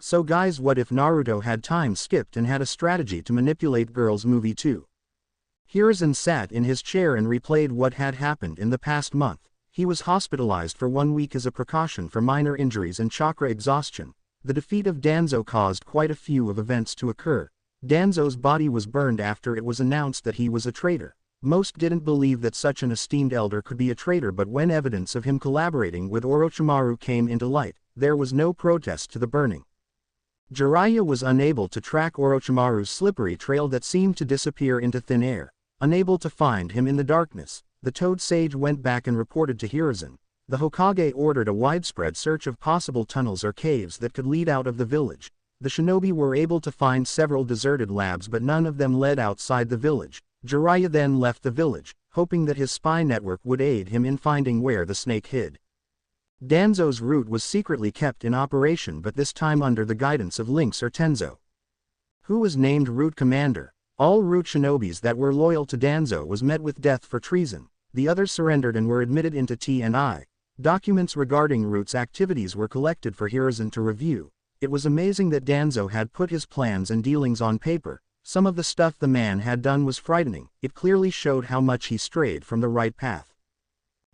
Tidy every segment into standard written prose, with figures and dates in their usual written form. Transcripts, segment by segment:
So guys, what if Naruto had time skipped and had a strategy to manipulate girls? Movie 2. Hiruzen sat in his chair and replayed what had happened in the past month. He was hospitalized for 1 week as a precaution for minor injuries and chakra exhaustion. The defeat of Danzo caused quite a few of events to occur. Danzo's body was burned after it was announced that he was a traitor. Most didn't believe that such an esteemed elder could be a traitor, but when evidence of him collaborating with Orochimaru came into light, there was no protest to the burning. Jiraiya was unable to track Orochimaru's slippery trail that seemed to disappear into thin air. Unable to find him in the darkness, the Toad Sage went back and reported to Hiruzen. The Hokage ordered a widespread search of possible tunnels or caves that could lead out of the village. The shinobi were able to find several deserted labs, but none of them led outside the village. Jiraiya then left the village, hoping that his spy network would aid him in finding where the snake hid. Danzo's route was secretly kept in operation, but this time under the guidance of Lynx or Tenzo, who was named route commander. All route shinobis that were loyal to Danzo was met with death for treason. The others surrendered and were admitted into T&I. Documents regarding route's activities were collected for Hiruzen to review. It was amazing that Danzo had put his plans and dealings on paper. Some of the stuff the man had done was frightening. It clearly showed how much he strayed from the right path.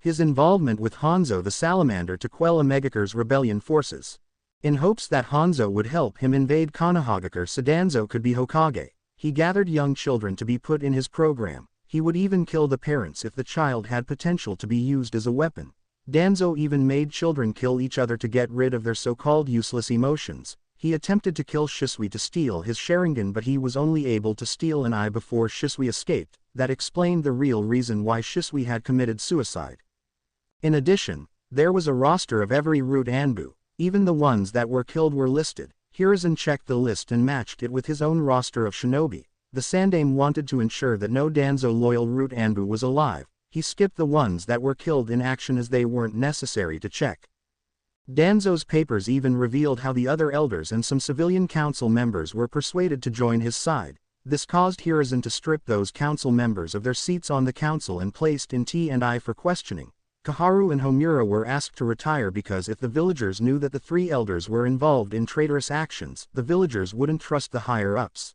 His involvement with Hanzo the Salamander to quell Omegakure's rebellion forces. In hopes that Hanzo would help him invade Konohagakure so Danzo could be Hokage, he gathered young children to be put in his program. He would even kill the parents if the child had potential to be used as a weapon. Danzo even made children kill each other to get rid of their so-called useless emotions. He attempted to kill Shisui to steal his Sharingan, but he was only able to steal an eye before Shisui escaped. That explained the real reason why Shisui had committed suicide. In addition, there was a roster of every route Anbu. Even the ones that were killed were listed. Hiruzen checked the list and matched it with his own roster of shinobi. The Sandaime wanted to ensure that no Danzo loyal route Anbu was alive. He skipped the ones that were killed in action as they weren't necessary to check. Danzo's papers even revealed how the other elders and some civilian council members were persuaded to join his side. This caused Hiruzen to strip those council members of their seats on the council and placed in T&I for questioning. Kaharu and Homura were asked to retire because if the villagers knew that the 3 elders were involved in traitorous actions, the villagers wouldn't trust the higher-ups.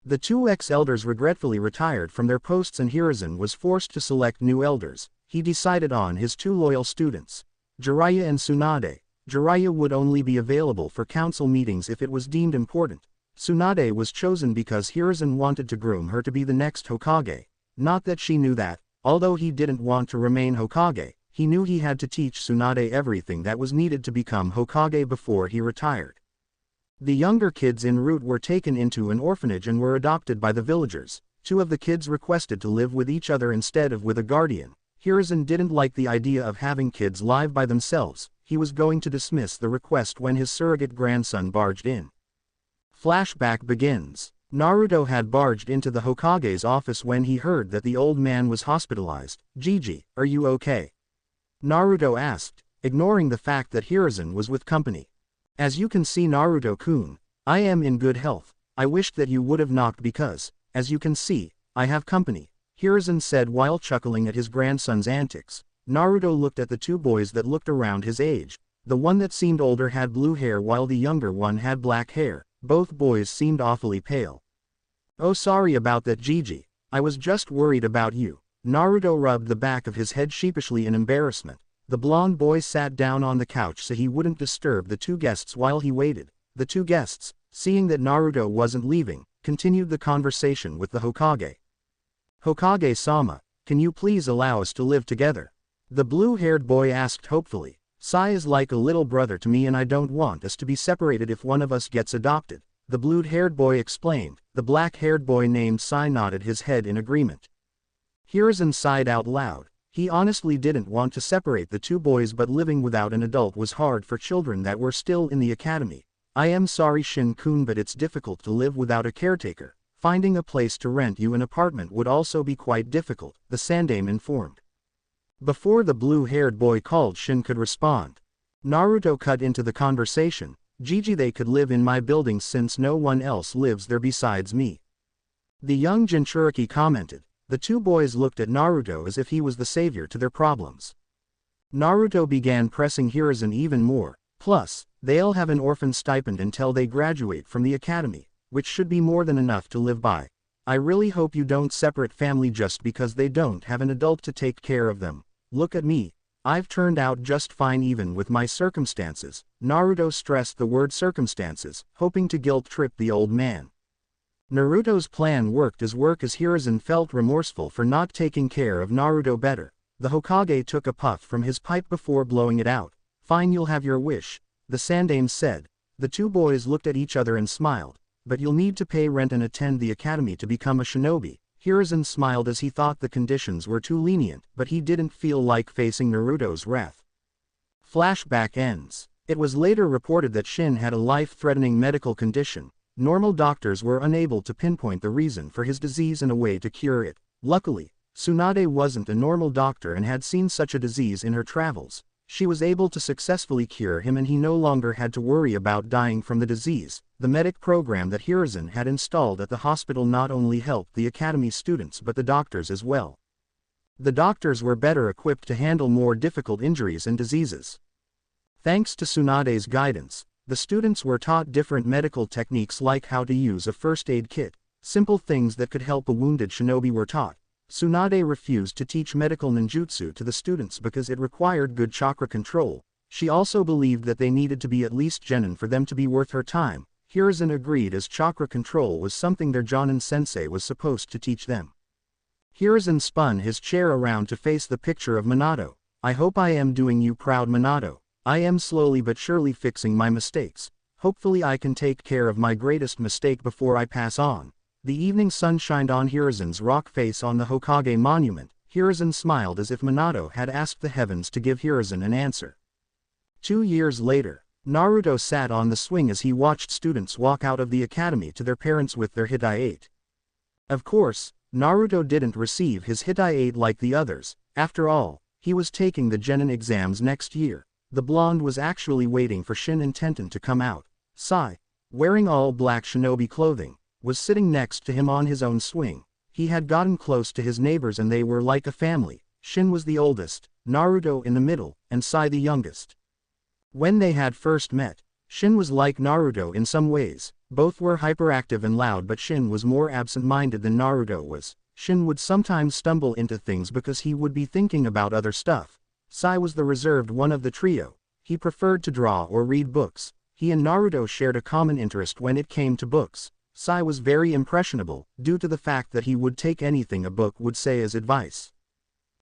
The 2 ex-elders regretfully retired from their posts and Hiruzen was forced to select new elders. He decided on his 2 loyal students, Jiraiya and Tsunade. Jiraiya would only be available for council meetings if it was deemed important. Tsunade was chosen because Hiruzen wanted to groom her to be the next Hokage. Not that she knew that. Although he didn't want to remain Hokage, he knew he had to teach Tsunade everything that was needed to become Hokage before he retired. The younger kids en route were taken into an orphanage and were adopted by the villagers. 2 of the kids requested to live with each other instead of with a guardian. Hiruzen didn't like the idea of having kids live by themselves. He was going to dismiss the request when his surrogate grandson barged in. Flashback begins. Naruto had barged into the Hokage's office when he heard that the old man was hospitalized. "Gigi, are you okay?" Naruto asked, ignoring the fact that Hiruzen was with company. "As you can see, Naruto-kun, I am in good health. I wished that you would have knocked because, as you can see, I have company," Hiruzen said while chuckling at his grandson's antics. Naruto looked at the 2 boys that looked around his age. The one that seemed older had blue hair while the younger one had black hair. Both boys seemed awfully pale. "Oh, sorry about that, Gigi. I was just worried about you." Naruto rubbed the back of his head sheepishly in embarrassment. The blonde boy sat down on the couch so he wouldn't disturb the 2 guests while he waited. The 2 guests, seeing that Naruto wasn't leaving, continued the conversation with the Hokage. "Hokage-sama, can you please allow us to live together?" The blue-haired boy asked hopefully. "Sai is like a little brother to me and I don't want us to be separated if one of us gets adopted," the blue-haired boy explained. The black-haired boy named Sai nodded his head in agreement. Hiruzen sighed out loud. He honestly didn't want to separate the 2 boys, but living without an adult was hard for children that were still in the academy. "I am sorry, Shin-kun, but it's difficult to live without a caretaker. Finding a place to rent you an apartment would also be quite difficult," the Sandaime informed. Before the blue-haired boy called Shin could respond, Naruto cut into the conversation. "Gigi, they could live in my building since no one else lives there besides me," the young Jinchuriki commented. The 2 boys looked at Naruto as if he was the savior to their problems. Naruto began pressing Hiruzen even more. Plus, they'll have an orphan stipend until they graduate from the academy, which should be more than enough to live by. I really hope you don't separate family just because they don't have an adult to take care of them. Look at me. I've turned out just fine even with my circumstances. Naruto stressed the word circumstances, hoping to guilt-trip the old man. Naruto's plan worked as Hiruzen felt remorseful for not taking care of Naruto better. The Hokage took a puff from his pipe before blowing it out. Fine, you'll have your wish, the Sandaime said. The two boys looked at each other and smiled. But you'll need to pay rent and attend the academy to become a shinobi. Hiruzen smiled as he thought the conditions were too lenient, but he didn't feel like facing Naruto's wrath. Flashback ends. It was later reported that Shin had a life-threatening medical condition. Normal doctors were unable to pinpoint the reason for his disease and a way to cure it. Luckily, Tsunade wasn't a normal doctor and had seen such a disease in her travels. She was able to successfully cure him and he no longer had to worry about dying from the disease. The medic program that Hiruzen had installed at the hospital not only helped the academy students but the doctors as well. The doctors were better equipped to handle more difficult injuries and diseases. Thanks to Tsunade's guidance, the students were taught different medical techniques like how to use a first aid kit. Simple things that could help a wounded shinobi were taught. Tsunade refused to teach medical ninjutsu to the students because it required good chakra control. She also believed that they needed to be at least genin for them to be worth her time. Hiruzen agreed as chakra control was something their Jonin sensei was supposed to teach them. Hiruzen spun his chair around to face the picture of Minato. I hope I am doing you proud, Minato. I am slowly but surely fixing my mistakes. Hopefully I can take care of my greatest mistake before I pass on. The evening sun shined on Hiruzen's rock face on the Hokage monument. Hiruzen smiled as if Minato had asked the heavens to give Hiruzen an answer. 2 years later, Naruto sat on the swing as he watched students walk out of the academy to their parents with their Hitai-8. Of course, Naruto didn't receive his Hitai-8 like the others. After all, he was taking the genin exams next year. The blonde was actually waiting for Shin and Tenten to come out. Sai, wearing all black shinobi clothing, was sitting next to him on his own swing. He had gotten close to his neighbors and they were like a family. Shin was the oldest, Naruto in the middle, and Sai the youngest. When they had first met, Shin was like Naruto in some ways. Both were hyperactive and loud, but Shin was more absent-minded than Naruto was. Shin would sometimes stumble into things because he would be thinking about other stuff. Sai was the reserved one of the trio. He preferred to draw or read books. He and Naruto shared a common interest when it came to books. Sai was very impressionable, due to the fact that he would take anything a book would say as advice.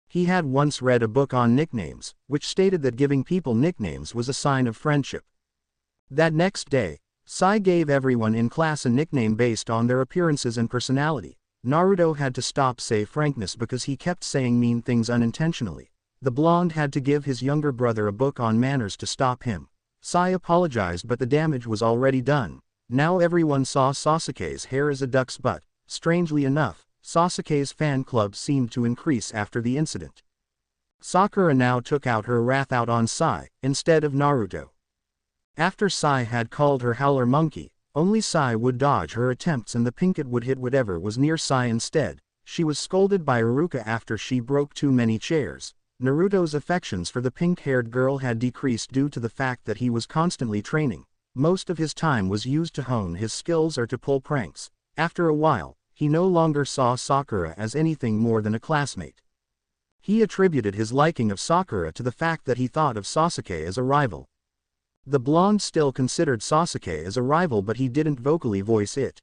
He had once read a book on nicknames, which stated that giving people nicknames was a sign of friendship. That next day, Sai gave everyone in class a nickname based on their appearances and personality. Naruto had to stop say frankness because he kept saying mean things unintentionally. The blonde had to give his younger brother a book on manners to stop him. Sai apologized, but the damage was already done. Now everyone saw Sasuke's hair as a duck's butt. Strangely enough, Sasuke's fan club seemed to increase after the incident. Sakura now took out her wrath on Sai, instead of Naruto. After Sai had called her howler monkey, only Sai would dodge her attempts and the pinkett would hit whatever was near Sai instead. She was scolded by Iruka after she broke too many chairs. Naruto's affections for the pink-haired girl had decreased due to the fact that he was constantly training. Most of his time was used to hone his skills or to pull pranks. After a while, he no longer saw Sakura as anything more than a classmate. He attributed his liking of Sakura to the fact that he thought of Sasuke as a rival. The blonde still considered Sasuke as a rival, but he didn't vocally voice it.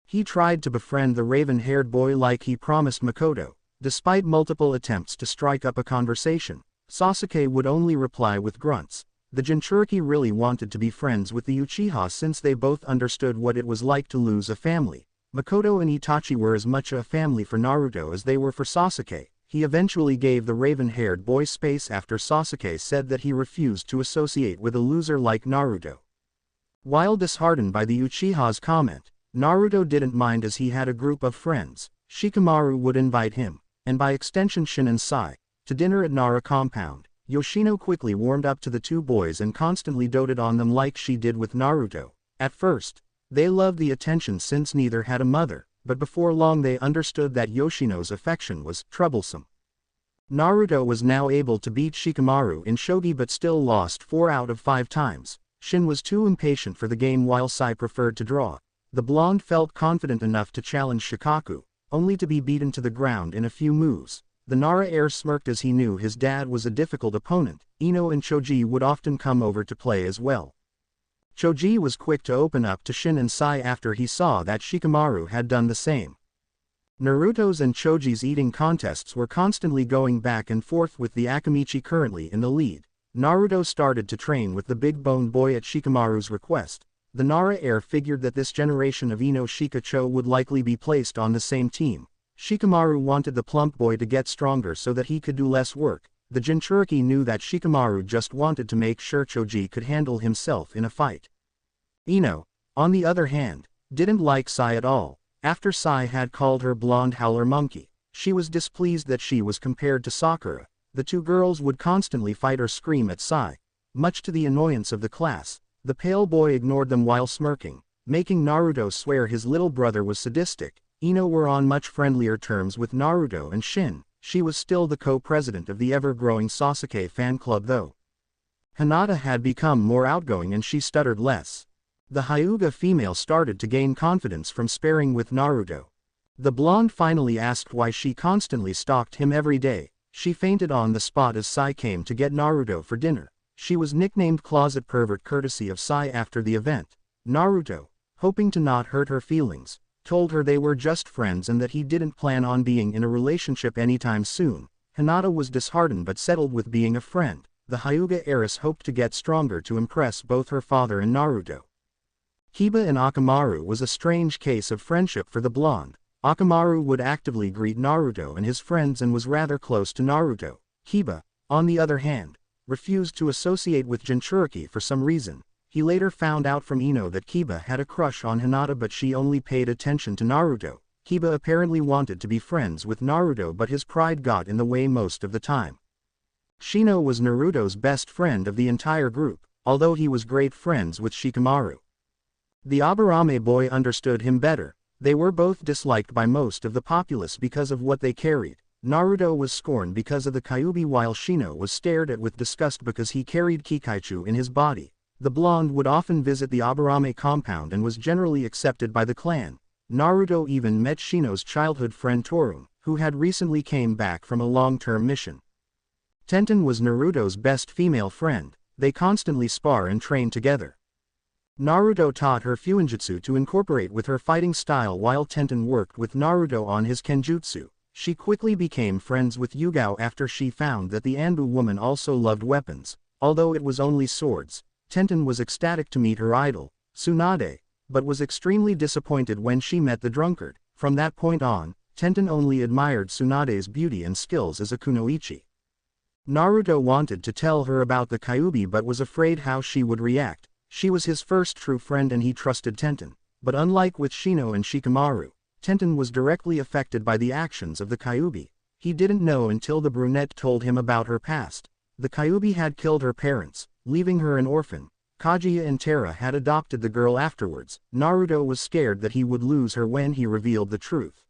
He tried to befriend the raven-haired boy like he promised Makoto. Despite multiple attempts to strike up a conversation, Sasuke would only reply with grunts. The Jinchuriki really wanted to be friends with the Uchiha since they both understood what it was like to lose a family. Makoto and Itachi were as much a family for Naruto as they were for Sasuke. He eventually gave the raven-haired boy space after Sasuke said that he refused to associate with a loser like Naruto. While disheartened by the Uchiha's comment, Naruto didn't mind as he had a group of friends. Shikamaru would invite him, and by extension Shin and Sai, to dinner at Nara compound. Yoshino quickly warmed up to the two boys and constantly doted on them like she did with Naruto. At first, they loved the attention since neither had a mother, but before long they understood that Yoshino's affection was troublesome. Naruto was now able to beat Shikamaru in shogi but still lost 4 out of 5 times. Shin was too impatient for the game while Sai preferred to draw. The blonde felt confident enough to challenge Shikaku, only to be beaten to the ground in a few moves. The Nara heir smirked as he knew his dad was a difficult opponent. Ino and Choji would often come over to play as well. Choji was quick to open up to Shin and Sai after he saw that Shikamaru had done the same. Naruto's and Choji's eating contests were constantly going back and forth with the Akamichi currently in the lead. Naruto started to train with the big bone boy at Shikamaru's request. The Nara heir figured that this generation of Ino Shikacho would likely be placed on the same team. Shikamaru wanted the plump boy to get stronger so that he could do less work. The Jinchuriki knew that Shikamaru just wanted to make sure Choji could handle himself in a fight. Ino, on the other hand, didn't like Sai at all. After Sai had called her blonde howler monkey, she was displeased that she was compared to Sakura. The two girls would constantly fight or scream at Sai. Much to the annoyance of the class, the pale boy ignored them while smirking, making Naruto swear his little brother was sadistic. Ino were on much friendlier terms with Naruto and Shin. She was still the co-president of the ever-growing Sasuke fan club though. Hinata had become more outgoing and she stuttered less. The Hyuga female started to gain confidence from sparring with Naruto. The blonde finally asked why she constantly stalked him every day. She fainted on the spot as Sai came to get Naruto for dinner. She was nicknamed Closet Pervert courtesy of Sai after the event. Naruto, hoping to not hurt her feelings, told her they were just friends and that he didn't plan on being in a relationship anytime soon. Hinata was disheartened but settled with being a friend. The Hyuga heiress hoped to get stronger to impress both her father and Naruto. Kiba and Akamaru was a strange case of friendship for the blonde. Akamaru would actively greet Naruto and his friends and was rather close to Naruto. Kiba, on the other hand, refused to associate with Jinchuriki for some reason. He later found out from Ino that Kiba had a crush on Hinata but she only paid attention to Naruto. Kiba apparently wanted to be friends with Naruto but his pride got in the way most of the time. Shino was Naruto's best friend of the entire group, although he was great friends with Shikamaru. The Aburame boy understood him better. They were both disliked by most of the populace because of what they carried. Naruto was scorned because of the Kyuubi while Shino was stared at with disgust because he carried Kikaichu in his body. The blonde would often visit the Aburame compound and was generally accepted by the clan. Naruto even met Shino's childhood friend Torun, who had recently came back from a long-term mission. Tenten was Naruto's best female friend. They constantly spar and train together. Naruto taught her Fuinjutsu to incorporate with her fighting style while Tenten worked with Naruto on his Kenjutsu. She quickly became friends with Yugao after she found that the Anbu woman also loved weapons. Although it was only swords, Tenten was ecstatic to meet her idol, Tsunade, but was extremely disappointed when she met the drunkard. From that point on, Tenten only admired Tsunade's beauty and skills as a kunoichi. Naruto wanted to tell her about the Kyuubi but was afraid how she would react. She was his first true friend and he trusted Tenten. But unlike with Shino and Shikamaru, Tenten was directly affected by the actions of the Kyuubi. He didn't know until the brunette told him about her past. The Kyuubi had killed her parents, leaving her an orphan. Kaguya and Terra had adopted the girl afterwards. Naruto was scared that he would lose her when he revealed the truth.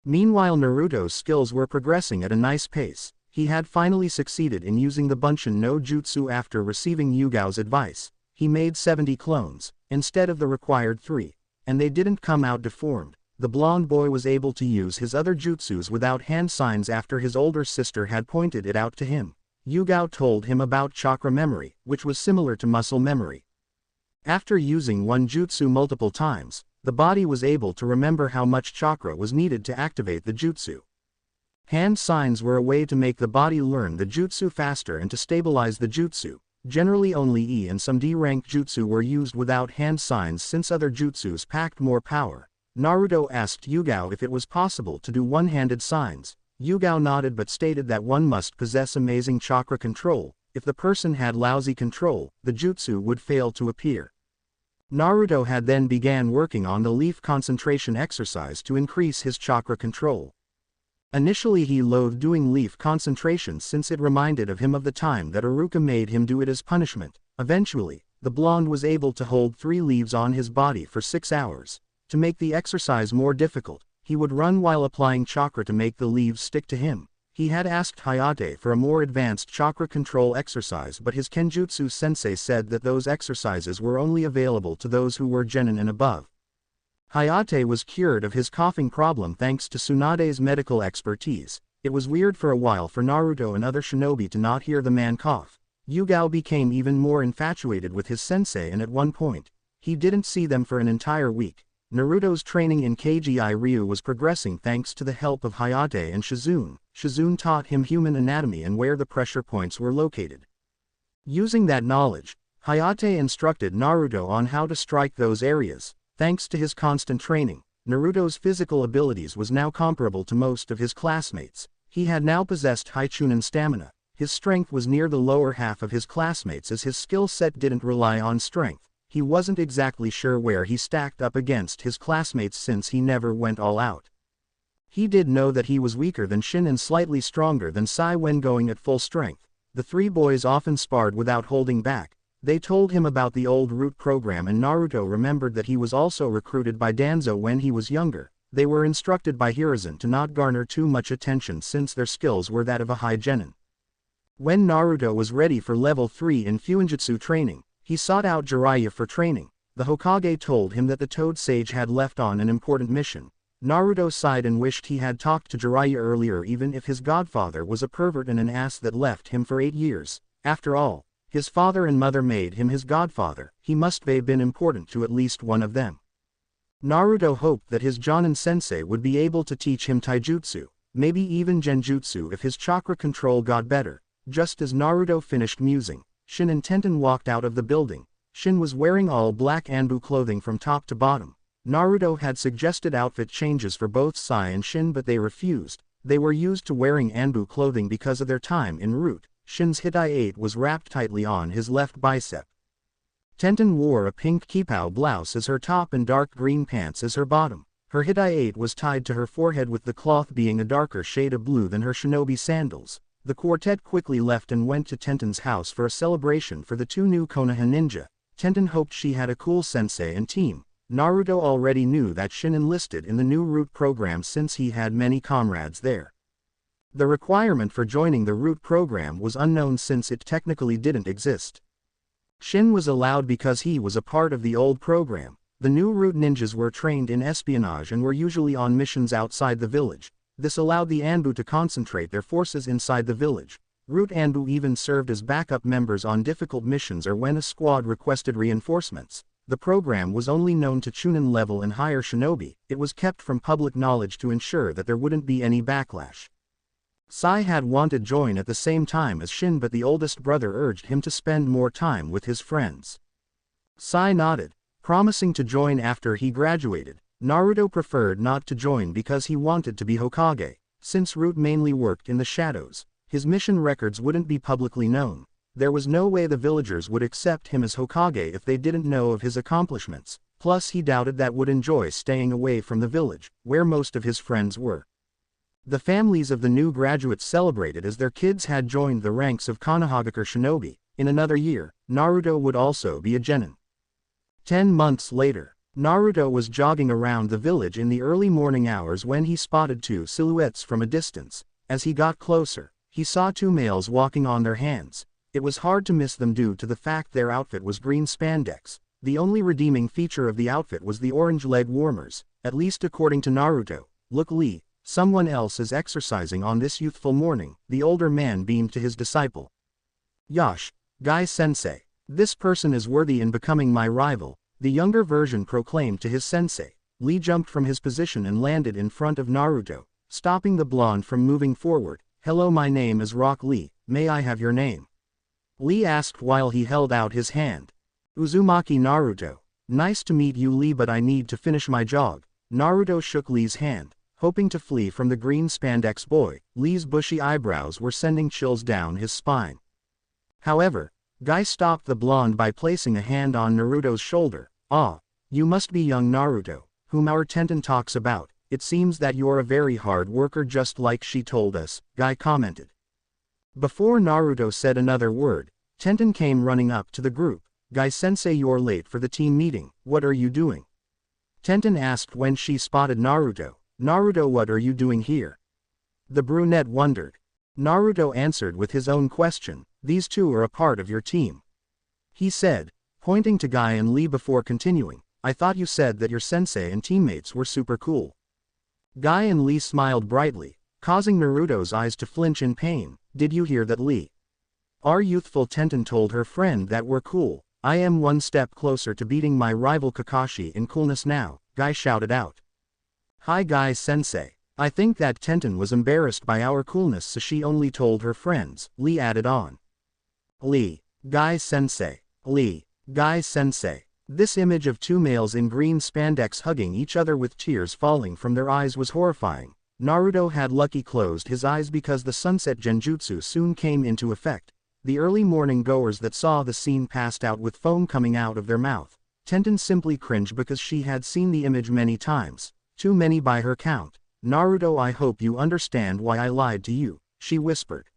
Meanwhile Naruto's skills were progressing at a nice pace. He had finally succeeded in using the Bunshin no Jutsu after receiving Yugao's advice. He made 70 clones, instead of the required 3, and they didn't come out deformed. The blonde boy was able to use his other jutsus without hand signs after his older sister had pointed it out to him. Yugao told him about chakra memory, which was similar to muscle memory. After using one jutsu multiple times, the body was able to remember how much chakra was needed to activate the jutsu. Hand signs were a way to make the body learn the jutsu faster and to stabilize the jutsu. Generally only E and some D-rank jutsu were used without hand signs since other jutsus packed more power. Naruto asked Yugao if it was possible to do one-handed signs. Yugao nodded but stated that one must possess amazing chakra control. If the person had lousy control, the jutsu would fail to appear. Naruto had then began working on the leaf concentration exercise to increase his chakra control. Initially he loathed doing leaf concentration since it reminded of him of the time that Iruka made him do it as punishment. Eventually, the blonde was able to hold 3 leaves on his body for 6 hours. To make the exercise more difficult, he would run while applying chakra to make the leaves stick to him. He had asked Hayate for a more advanced chakra control exercise, but his Kenjutsu sensei said that those exercises were only available to those who were genin and above. Hayate was cured of his coughing problem thanks to Tsunade's medical expertise. It was weird for a while for Naruto and other shinobi to not hear the man cough. Yugao became even more infatuated with his sensei, and at one point, he didn't see them for an entire week. Naruto's training in KGI Ryu was progressing thanks to the help of Hayate and Shizune. Shizune taught him human anatomy and where the pressure points were located. Using that knowledge, Hayate instructed Naruto on how to strike those areas. Thanks to his constant training, Naruto's physical abilities was now comparable to most of his classmates. He had now possessed high chunin stamina. His strength was near the lower half of his classmates as his skill set didn't rely on strength. He wasn't exactly sure where he stacked up against his classmates since he never went all out. He did know that he was weaker than Shin and slightly stronger than Sai when going at full strength. The three boys often sparred without holding back. They told him about the old root program, and Naruto remembered that he was also recruited by Danzo when he was younger. They were instructed by Hiruzen to not garner too much attention since their skills were that of a high genin. When Naruto was ready for level 3 in Fuinjutsu training, he sought out Jiraiya for training. The Hokage told him that the Toad Sage had left on an important mission. Naruto sighed and wished he had talked to Jiraiya earlier, even if his godfather was a pervert and an ass that left him for 8 years. After all, his father and mother made him his godfather. He must have been important to at least one of them. Naruto hoped that his Jonin sensei would be able to teach him taijutsu, maybe even genjutsu if his chakra control got better. Just as Naruto finished musing, Shin and Tenten walked out of the building. Shin was wearing all black Anbu clothing from top to bottom. Naruto had suggested outfit changes for both Sai and Shin, but they refused. They were used to wearing Anbu clothing because of their time en route. Shin's Hitai-8 was wrapped tightly on his left bicep. Tenten wore a pink kipao blouse as her top and dark green pants as her bottom. Her Hitai-8 was tied to her forehead, with the cloth being a darker shade of blue than her shinobi sandals. The quartet quickly left and went to Tenten's house for a celebration for the two new Konoha ninja. Tenten hoped she had a cool sensei and team. Naruto already knew that Shin enlisted in the new root program since he had many comrades there. The requirement for joining the root program was unknown since it technically didn't exist. Shin was allowed because he was a part of the old program. The new root ninjas were trained in espionage and were usually on missions outside the village. This allowed the Anbu to concentrate their forces inside the village. Root Anbu even served as backup members on difficult missions or when a squad requested reinforcements. The program was only known to Chunin level and higher shinobi. It was kept from public knowledge to ensure that there wouldn't be any backlash. Sai had wanted to join at the same time as Shin, but the oldest brother urged him to spend more time with his friends. Sai nodded, promising to join after he graduated. Naruto preferred not to join because he wanted to be Hokage. Since Root mainly worked in the shadows, his mission records wouldn't be publicly known. There was no way the villagers would accept him as Hokage if they didn't know of his accomplishments. Plus he doubted that would enjoy staying away from the village, where most of his friends were. The families of the new graduates celebrated as their kids had joined the ranks of Konohagakure shinobi. In another year, Naruto would also be a genin. 10 months later, Naruto was jogging around the village in the early morning hours when he spotted two silhouettes from a distance. As he got closer, he saw two males walking on their hands. It was hard to miss them due to the fact their outfit was green spandex. The only redeeming feature of the outfit was the orange leg warmers, at least according to Naruto. "Look, Lee, someone else is exercising on this youthful morning," the older man beamed to his disciple. "Yosh, Guy-sensei, this person is worthy in becoming my rival," the younger version proclaimed to his sensei. Lee jumped from his position and landed in front of Naruto, stopping the blonde from moving forward. "Hello, my name is Rock Lee, may I have your name?" Lee asked while he held out his hand. "Uzumaki Naruto. Nice to meet you, Lee, but I need to finish my jog." Naruto shook Lee's hand, hoping to flee from the green spandex boy. Lee's bushy eyebrows were sending chills down his spine. However, Guy stopped the blonde by placing a hand on Naruto's shoulder. "Ah, you must be young Naruto, whom our Tenten talks about. It seems that you're a very hard worker, just like she told us," Guy commented. Before Naruto said another word, Tenten came running up to the group. "Guy-sensei, you're late for the team meeting. What are you doing?" Tenten asked when she spotted Naruto. "Naruto, what are you doing here?" The brunette wondered. Naruto answered with his own question, these two are a part of your team. He said, pointing to Guy and Lee before continuing, I thought you said that your sensei and teammates were super cool. Guy and Lee smiled brightly, causing Naruto's eyes to flinch in pain. Did you hear that, Lee? Our youthful Tenten told her friend that we're cool. I am one step closer to beating my rival Kakashi in coolness now, Guy shouted out. Hi Guy sensei. I think that Tenten was embarrassed by our coolness so she only told her friends, Lee added on. Lee. Guy sensei. Lee. Guy sensei. This image of two males in green spandex hugging each other with tears falling from their eyes was horrifying. Naruto had lucky closed his eyes because the sunset genjutsu soon came into effect. The early morning goers that saw the scene passed out with foam coming out of their mouth. Tenten simply cringed because she had seen the image many times, too many by her count. Naruto, I hope you understand why I lied to you, she whispered.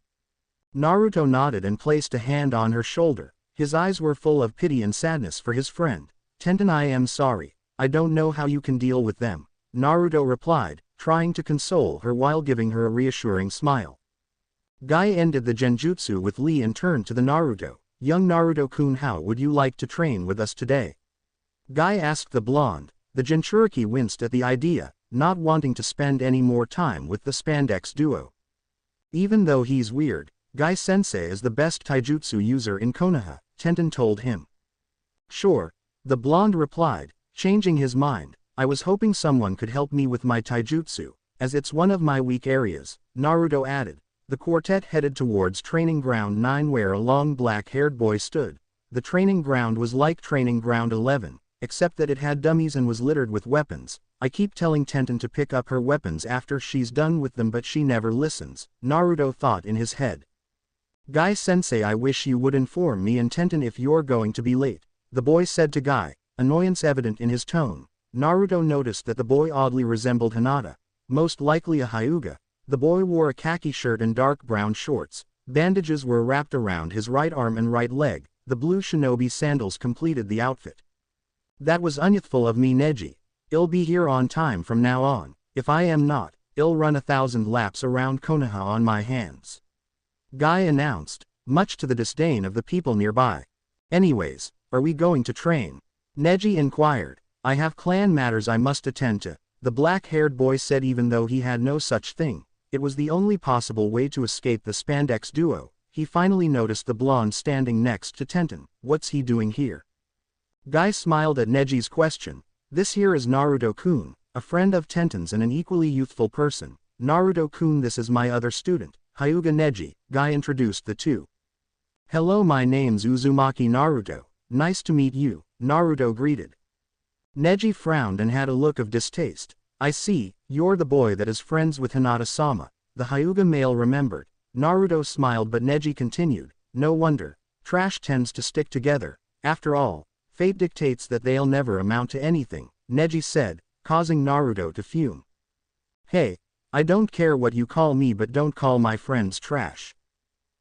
Naruto nodded and placed a hand on her shoulder. His eyes were full of pity and sadness for his friend. Tenten, I am sorry. I don't know how you can deal with them, Naruto replied, trying to console her while giving her a reassuring smile. Guy ended the genjutsu with Lee and turned to the Naruto. Young Naruto-kun, how would you like to train with us today? Guy asked the blonde. The Jinchuriki winced at the idea, not wanting to spend any more time with the spandex duo. Even though he's weird, Guy sensei is the best taijutsu user in Konoha, Tenten told him. Sure, the blonde replied, changing his mind. I was hoping someone could help me with my taijutsu, as it's one of my weak areas, Naruto added. The quartet headed towards Training Ground 9 where a long black-haired boy stood. The training ground was like Training Ground 11, except that it had dummies and was littered with weapons. I keep telling Tenten to pick up her weapons after she's done with them but she never listens, Naruto thought in his head. Guy sensei, I wish you would inform me and Tenten if you're going to be late, the boy said to Guy, annoyance evident in his tone. Naruto noticed that the boy oddly resembled Hinata, most likely a Hyuga. The boy wore a khaki shirt and dark brown shorts. Bandages were wrapped around his right arm and right leg. The blue shinobi sandals completed the outfit. That was unyouthful of me, Neji. I'll be here on time from now on. If I am not, I'll run 1,000 laps around Konoha on my hands, Guy announced, much to the disdain of the people nearby. Anyways, are we going to train? Neji inquired. I have clan matters I must attend to, the black-haired boy said, even though he had no such thing. It was the only possible way to escape the spandex duo. He finally noticed the blonde standing next to Tenten. What's he doing here? Guy smiled at Neji's question. This here is Naruto-kun, a friend of Tenten's and an equally youthful person. Naruto-kun, this is my other student, Hyuga Neji, Guy introduced the two. Hello, my name's Uzumaki Naruto. Nice to meet you, Naruto greeted. Neji frowned and had a look of distaste. I see, you're the boy that is friends with Hinata-sama, the Hyuga male remembered. Naruto smiled but Neji continued, no wonder, trash tends to stick together. After all, fate dictates that they'll never amount to anything, Neji said, causing Naruto to fume. Hey, I don't care what you call me but don't call my friends trash.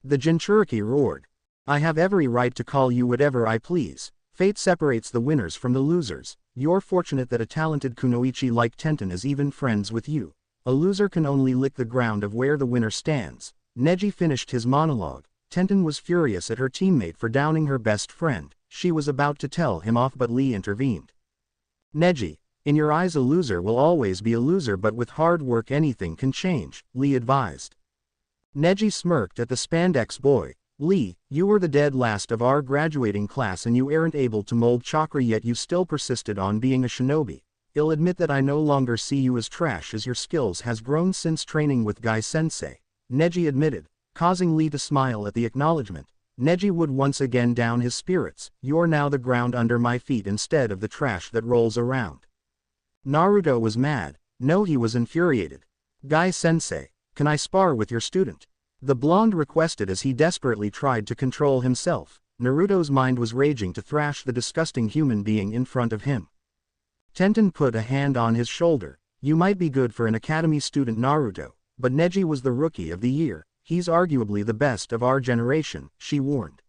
The Jinchuriki roared. I have every right to call you whatever I please. Fate separates the winners from the losers. You're fortunate that a talented kunoichi like Tenten is even friends with you. A loser can only lick the ground of where the winner stands. Neji finished his monologue. Tenten was furious at her teammate for downing her best friend. She was about to tell him off but Lee intervened. Neji, in your eyes a loser will always be a loser but with hard work anything can change, Lee advised. Neji smirked at the spandex boy. Lee, you were the dead last of our graduating class and you aren't able to mold chakra yet you still persisted on being a shinobi. I'll admit that I no longer see you as trash as your skills has grown since training with Guy sensei, Neji admitted, causing Lee to smile at the acknowledgement. Neji would once again down his spirits. You're now the ground under my feet instead of the trash that rolls around. Naruto was mad. No, he was infuriated. Guy sensei, can I spar with your student? The blonde requested as he desperately tried to control himself. Naruto's mind was raging to thrash the disgusting human being in front of him. Tenten put a hand on his shoulder. You might be good for an academy student, Naruto, but Neji was the rookie of the year. He's arguably the best of our generation, she warned.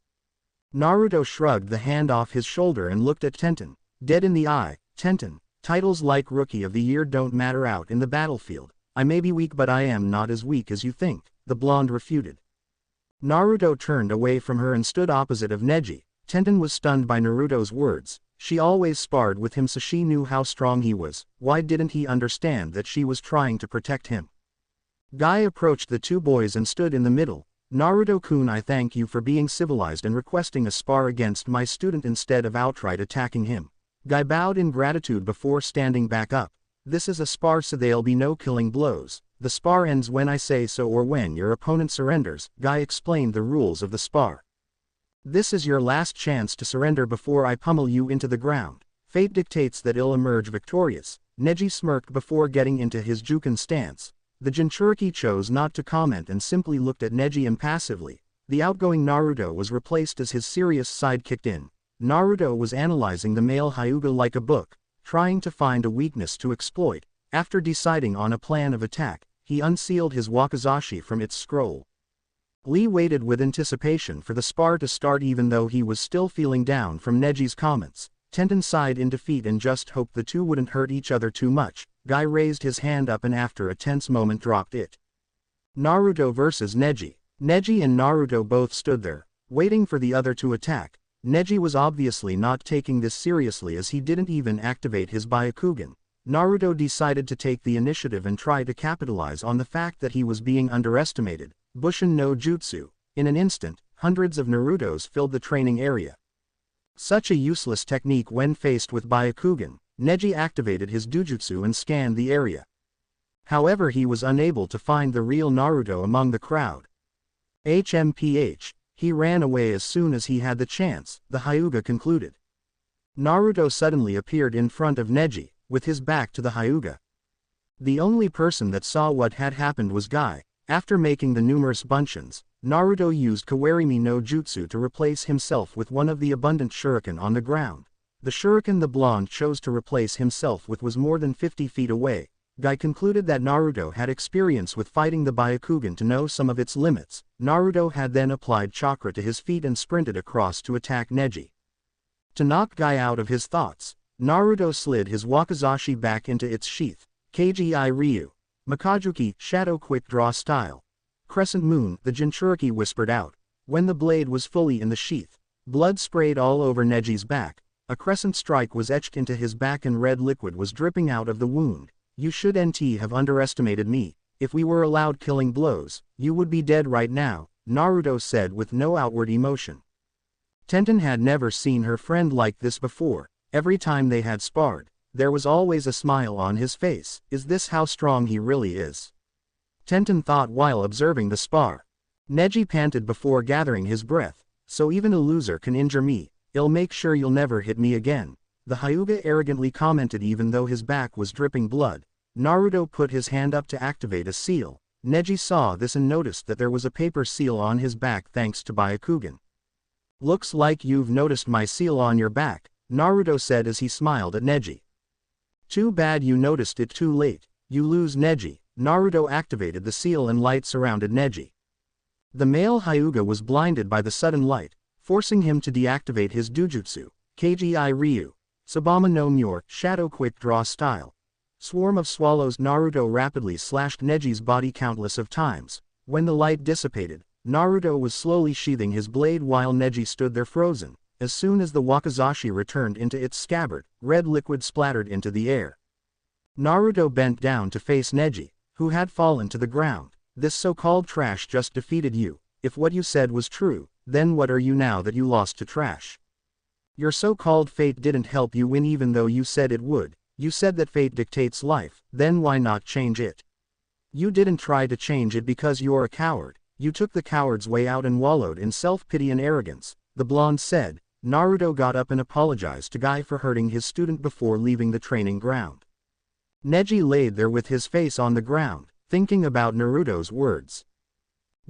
Naruto shrugged the hand off his shoulder and looked at Tenten, dead in the eye. Tenten, titles like Rookie of the Year don't matter out in the battlefield. I may be weak but I am not as weak as you think, the blonde refuted. Naruto turned away from her and stood opposite of Neji. Tenten was stunned by Naruto's words. She always sparred with him so she knew how strong he was. Why didn't he understand that she was trying to protect him? Guy approached the two boys and stood in the middle. Naruto-kun, I thank you for being civilized and requesting a spar against my student instead of outright attacking him. Guy bowed in gratitude before standing back up. This is a spar so there'll be no killing blows. The spar ends when I say so or when your opponent surrenders. Guy explained the rules of the spar. This is your last chance to surrender before I pummel you into the ground. Fate dictates that I'll emerge victorious. Neji smirked before getting into his Juken stance. The Jinchuriki chose not to comment and simply looked at Neji impassively. The outgoing Naruto was replaced as his serious side kicked in. Naruto was analyzing the male Hyuga like a book, trying to find a weakness to exploit. After deciding on a plan of attack, he unsealed his wakizashi from its scroll. Lee waited with anticipation for the spar to start even though he was still feeling down from Neji's comments. Tenten sighed in defeat and just hoped the two wouldn't hurt each other too much. Guy raised his hand up and after a tense moment dropped it. Naruto versus Neji. Neji and Naruto both stood there, waiting for the other to attack. Neji was obviously not taking this seriously as he didn't even activate his Byakugan. Naruto decided to take the initiative and try to capitalize on the fact that he was being underestimated. Bushin no Jutsu. In an instant, hundreds of Narutos filled the training area. Such a useless technique when faced with Byakugan. Neji activated his Dujutsu and scanned the area. However, he was unable to find the real Naruto among the crowd. HMPH. He ran away as soon as he had the chance, the Hyuga concluded. Naruto suddenly appeared in front of Neji, with his back to the Hyuga. The only person that saw what had happened was Guy. After making the numerous bunchins, Naruto used Kawarimi no Jutsu to replace himself with one of the abundant shuriken on the ground. The shuriken the blonde chose to replace himself with was more than 50 feet away. Guy concluded that Naruto had experience with fighting the Byakugan to know some of its limits. Naruto had then applied chakra to his feet and sprinted across to attack Neji. To knock Guy out of his thoughts, Naruto slid his wakizashi back into its sheath. Kgi Ryu. Makajuki, shadow quick draw style. Crescent moon, the Jinchuriki whispered out. When the blade was fully in the sheath, blood sprayed all over Neji's back. A crescent strike was etched into his back and red liquid was dripping out of the wound. You shouldn't have underestimated me. If we were allowed killing blows, you would be dead right now, Naruto said with no outward emotion. Tenten had never seen her friend like this before. Every time they had sparred, there was always a smile on his face. Is this how strong he really is? Tenten thought while observing the spar. Neji panted before gathering his breath. So even a loser can injure me. I'll make sure you'll never hit me again. The Hyuga arrogantly commented even though his back was dripping blood. Naruto put his hand up to activate a seal. Neji saw this and noticed that there was a paper seal on his back thanks to Byakugan. Looks like you've noticed my seal on your back, Naruto said as he smiled at Neji. Too bad you noticed it too late. You lose, Neji. Naruto activated the seal and light surrounded Neji. The male Hyuga was blinded by the sudden light, forcing him to deactivate his Dujutsu. Kgi Ryu. Sabama no Mure, shadow quick draw style. Swarm of swallows. Naruto rapidly slashed Neji's body countless of times. When the light dissipated, Naruto was slowly sheathing his blade while Neji stood there frozen. As soon as the wakizashi returned into its scabbard, red liquid splattered into the air. Naruto bent down to face Neji, who had fallen to the ground. This so-called trash just defeated you. If what you said was true, then what are you now that you lost to trash? Your so-called fate didn't help you win even though you said it would. You said that fate dictates life, then why not change it? You didn't try to change it because you're a coward. You took the coward's way out and wallowed in self-pity and arrogance, the blonde said. Naruto got up and apologized to Guy for hurting his student before leaving the training ground. Neji laid there with his face on the ground, thinking about Naruto's words.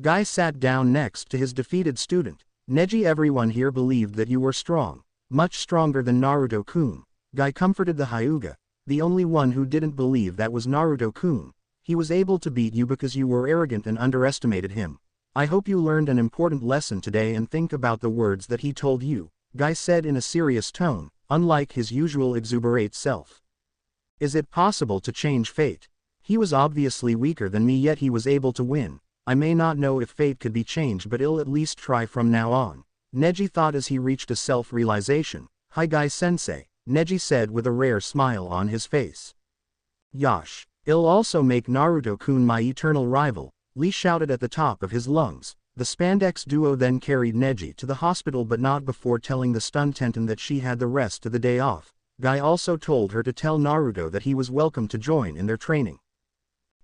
Guy sat down next to his defeated student. Neji, everyone here believed that you were strong, much stronger than Naruto-kun. Guy comforted the Hyuga. The only one who didn't believe that was Naruto-kun. He was able to beat you because you were arrogant and underestimated him. I hope you learned an important lesson today and think about the words that he told you, Guy said in a serious tone, unlike his usual exuberant self. Is it possible to change fate? He was obviously weaker than me, yet he was able to win. I may not know if fate could be changed, but I'll at least try from now on. Neji thought as he reached a self-realization. Hi Guy-sensei, Neji said with a rare smile on his face. Yosh. I'll also make Naruto-kun my eternal rival, Lee shouted at the top of his lungs. The spandex duo then carried Neji to the hospital, but not before telling the stunned Tenten that she had the rest of the day off. Guy also told her to tell Naruto that he was welcome to join in their training.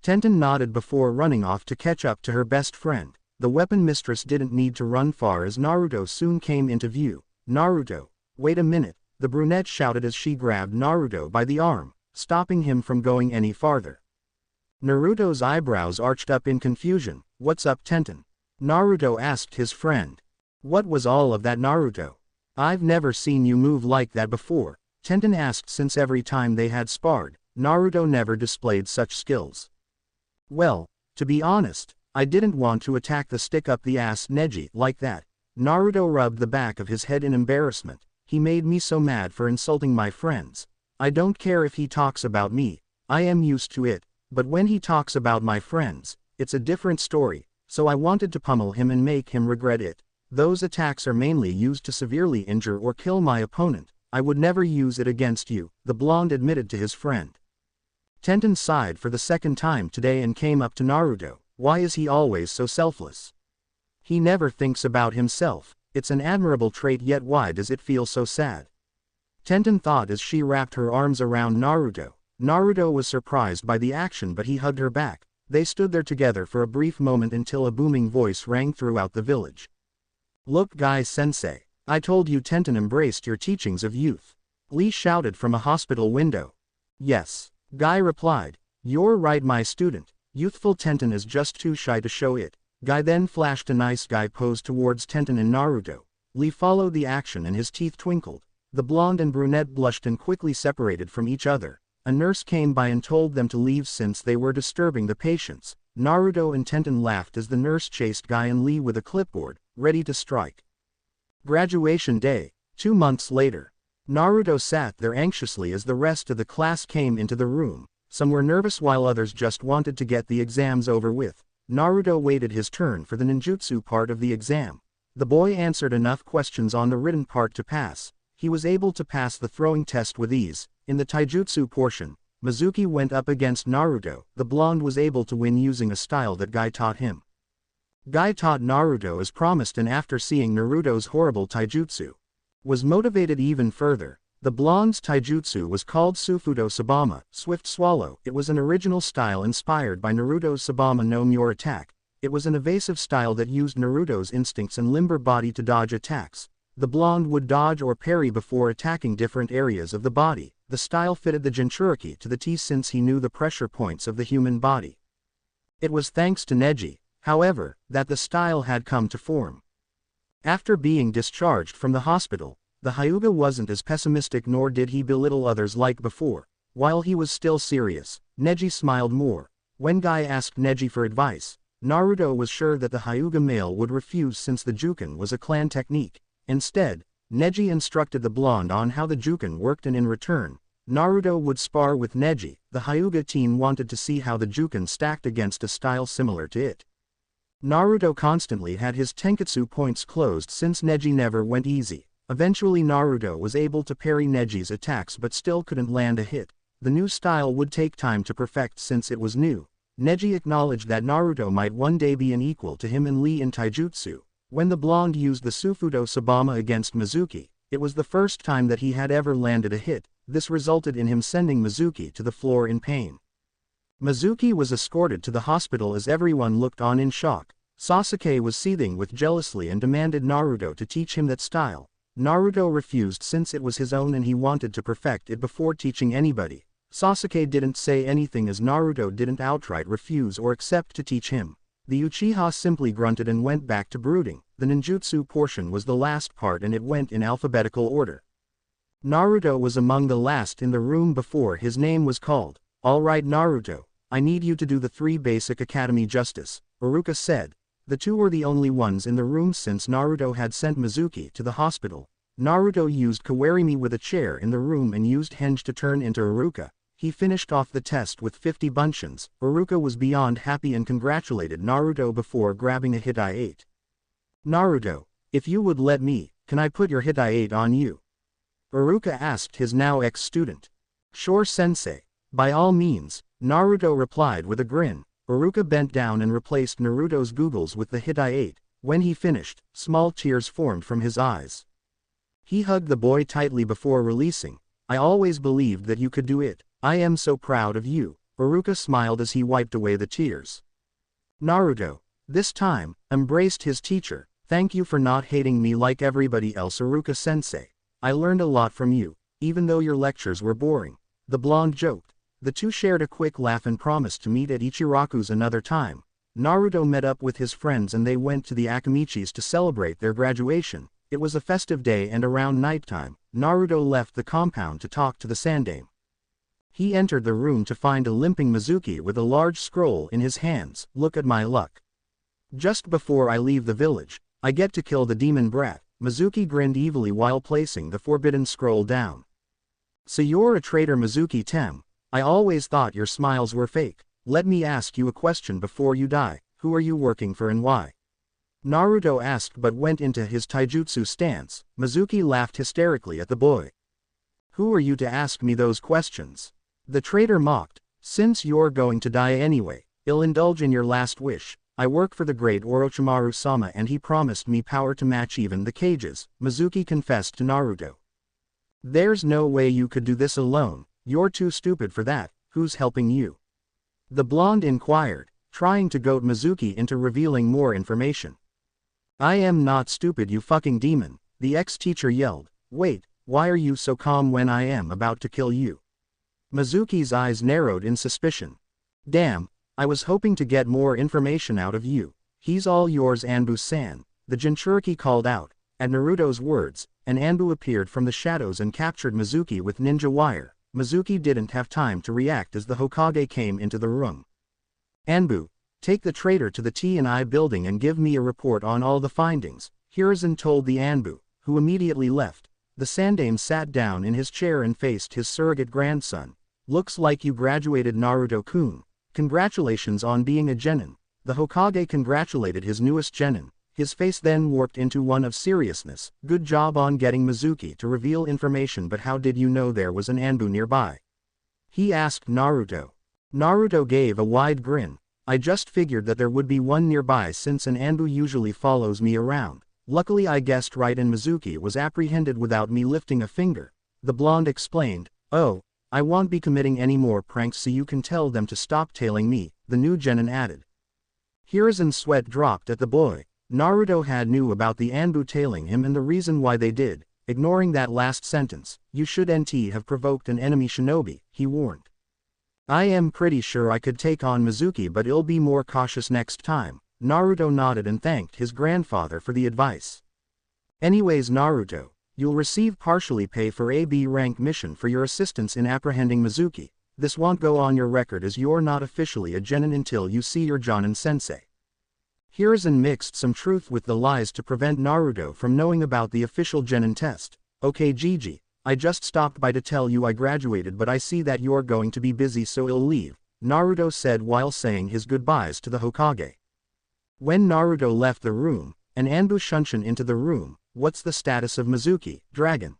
Tenten nodded before running off to catch up to her best friend. The weapon mistress didn't need to run far as Naruto soon came into view. Naruto, wait a minute, the brunette shouted as she grabbed Naruto by the arm, stopping him from going any farther. Naruto's eyebrows arched up in confusion. What's up, Tenten? Naruto asked his friend. What was all of that, Naruto? I've never seen you move like that before, Tenten asked, since every time they had sparred, Naruto never displayed such skills. Well, to be honest, I didn't want to attack the stick-up-the-ass Neji like that. Naruto rubbed the back of his head in embarrassment. He made me so mad for insulting my friends. I don't care if he talks about me, I am used to it, but when he talks about my friends, it's a different story, so I wanted to pummel him and make him regret it. Those attacks are mainly used to severely injure or kill my opponent. I would never use it against you, the blonde admitted to his friend. Tenten sighed for the second time today and came up to Naruto. Why is he always so selfless? He never thinks about himself. It's an admirable trait, yet why does it feel so sad? Tenten thought as she wrapped her arms around Naruto. Naruto was surprised by the action, but he hugged her back. They stood there together for a brief moment until a booming voice rang throughout the village. Look, Guy-sensei, I told you Tenten embraced your teachings of youth. Lee shouted from a hospital window. Yes, Guy replied. You're right, my student. Youthful Tenten is just too shy to show it. Guy then flashed a nice guy pose towards Tenten and Naruto. Lee followed the action and his teeth twinkled. The blonde and brunette blushed and quickly separated from each other. A nurse came by and told them to leave since they were disturbing the patients. Naruto and Tenten laughed as the nurse chased Guy and Lee with a clipboard, ready to strike. Graduation day, 2 months later. Naruto sat there anxiously as the rest of the class came into the room. Some were nervous while others just wanted to get the exams over with. Naruto waited his turn for the ninjutsu part of the exam. The boy answered enough questions on the written part to pass. He was able to pass the throwing test with ease. In the taijutsu portion, Mizuki went up against Naruto. The blonde was able to win using a style that Guy taught him. Guy taught Naruto as promised, and after seeing Naruto's horrible taijutsu, was motivated even further. The blonde's taijutsu was called Sufudo Sabama, Swift Swallow. It was an original style inspired by Naruto's Sabama no Mure attack. It was an evasive style that used Naruto's instincts and limber body to dodge attacks. The blonde would dodge or parry before attacking different areas of the body. The style fitted the Jinchuriki to the T since he knew the pressure points of the human body. It was thanks to Neji, however, that the style had come to form. After being discharged from the hospital, the Hyuga wasn't as pessimistic, nor did he belittle others like before. While he was still serious, Neji smiled more. When Guy asked Neji for advice, Naruto was sure that the Hyuga male would refuse since the Juken was a clan technique. Instead, Neji instructed the blonde on how the Juken worked, and in return, Naruto would spar with Neji. The Hyuga team wanted to see how the Juken stacked against a style similar to it. Naruto constantly had his Tenketsu points closed since Neji never went easy. Eventually Naruto was able to parry Neji's attacks but still couldn't land a hit. The new style would take time to perfect since it was new. Neji acknowledged that Naruto might one day be an equal to him and Lee in taijutsu. When the blonde used the Sufudo Sabama against Mizuki, it was the first time that he had ever landed a hit. This resulted in him sending Mizuki to the floor in pain. Mizuki was escorted to the hospital as everyone looked on in shock. Sasuke was seething with jealousy and demanded Naruto to teach him that style. Naruto refused since it was his own and he wanted to perfect it before teaching anybody. Sasuke didn't say anything as Naruto didn't outright refuse or accept to teach him. The Uchiha simply grunted and went back to brooding. The ninjutsu portion was the last part and it went in alphabetical order. Naruto was among the last in the room before his name was called. Alright Naruto, I need you to do the 3 basic academy justice, Iruka said. The two were the only ones in the room since Naruto had sent Mizuki to the hospital. Naruto used Kawarimi with a chair in the room and used Henge to turn into Iruka. He finished off the test with 50 bunchins. Iruka was beyond happy and congratulated Naruto before grabbing a hit-I-8. Naruto, if you would let me, can I put your hit-I-8 on you? Iruka asked his now ex-student. Sure sensei. By all means, Naruto replied with a grin. Iruka bent down and replaced Naruto's googles with the hit-I-8. When he finished, small tears formed from his eyes. He hugged the boy tightly before releasing. I always believed that you could do it. I am so proud of you. Iruka smiled as he wiped away the tears. Naruto, this time, embraced his teacher. Thank you for not hating me like everybody else, Iruka-sensei. I learned a lot from you, even though your lectures were boring. The blonde joked. The two shared a quick laugh and promised to meet at Ichiraku's another time. Naruto met up with his friends and they went to the Akamichis to celebrate their graduation. It was a festive day and around nighttime, Naruto left the compound to talk to the Sandame. He entered the room to find a limping Mizuki with a large scroll in his hands. Look at my luck. Just before I leave the village, I get to kill the demon brat. Mizuki grinned evilly while placing the forbidden scroll down. So you're a traitor, Mizuki-tem. I always thought your smiles were fake. Let me ask you a question before you die. Who are you working for and why? Naruto asked but went into his taijutsu stance. Mizuki laughed hysterically at the boy. Who are you to ask me those questions? The traitor mocked. Since you're going to die anyway, I'll indulge in your last wish. I work for the great Orochimaru-sama and he promised me power to match even the cages, Mizuki confessed to Naruto. There's no way you could do this alone. You're too stupid for that. Who's helping you? The blonde inquired, trying to goad Mizuki into revealing more information. I am not stupid, you fucking demon, the ex-teacher yelled. Wait, why are you so calm when I am about to kill you? Mizuki's eyes narrowed in suspicion. Damn, I was hoping to get more information out of you. He's all yours, Anbu-san, the Jinchuriki called out. At Naruto's words, an Anbu appeared from the shadows and captured Mizuki with ninja wire. Mizuki didn't have time to react as the Hokage came into the room. Anbu, take the traitor to the T&I building and give me a report on all the findings, Hiruzen told the Anbu, who immediately left. The Sandame sat down in his chair and faced his surrogate grandson. Looks like you graduated, Naruto-kun. Congratulations on being a genin. The Hokage congratulated his newest genin. His face then warped into one of seriousness. Good job on getting Mizuki to reveal information, but how did you know there was an Anbu nearby? He asked Naruto. Naruto gave a wide grin. I just figured that there would be one nearby since an Anbu usually follows me around. Luckily I guessed right and Mizuki was apprehended without me lifting a finger. The blonde explained. Oh, I won't be committing any more pranks so you can tell them to stop tailing me, the new genin added. Hiruzen's sweat dropped at the boy. Naruto had knew about the Anbu tailing him and the reason why they did. Ignoring that last sentence, you shouldn't have provoked an enemy shinobi, he warned. I am pretty sure I could take on Mizuki, but I'll be more cautious next time. Naruto nodded and thanked his grandfather for the advice. Anyways, Naruto, you'll receive partially pay for a B rank mission for your assistance in apprehending Mizuki. This won't go on your record as you're not officially a genin until you see your Jonin sensei. Hiruzen mixed some truth with the lies to prevent Naruto from knowing about the official genin test. Okay Gigi, I just stopped by to tell you I graduated, but I see that you're going to be busy so I'll leave, Naruto said while saying his goodbyes to the Hokage. When Naruto left the room, an Anbu shunshin into the room. What's the status of Mizuki, dragon?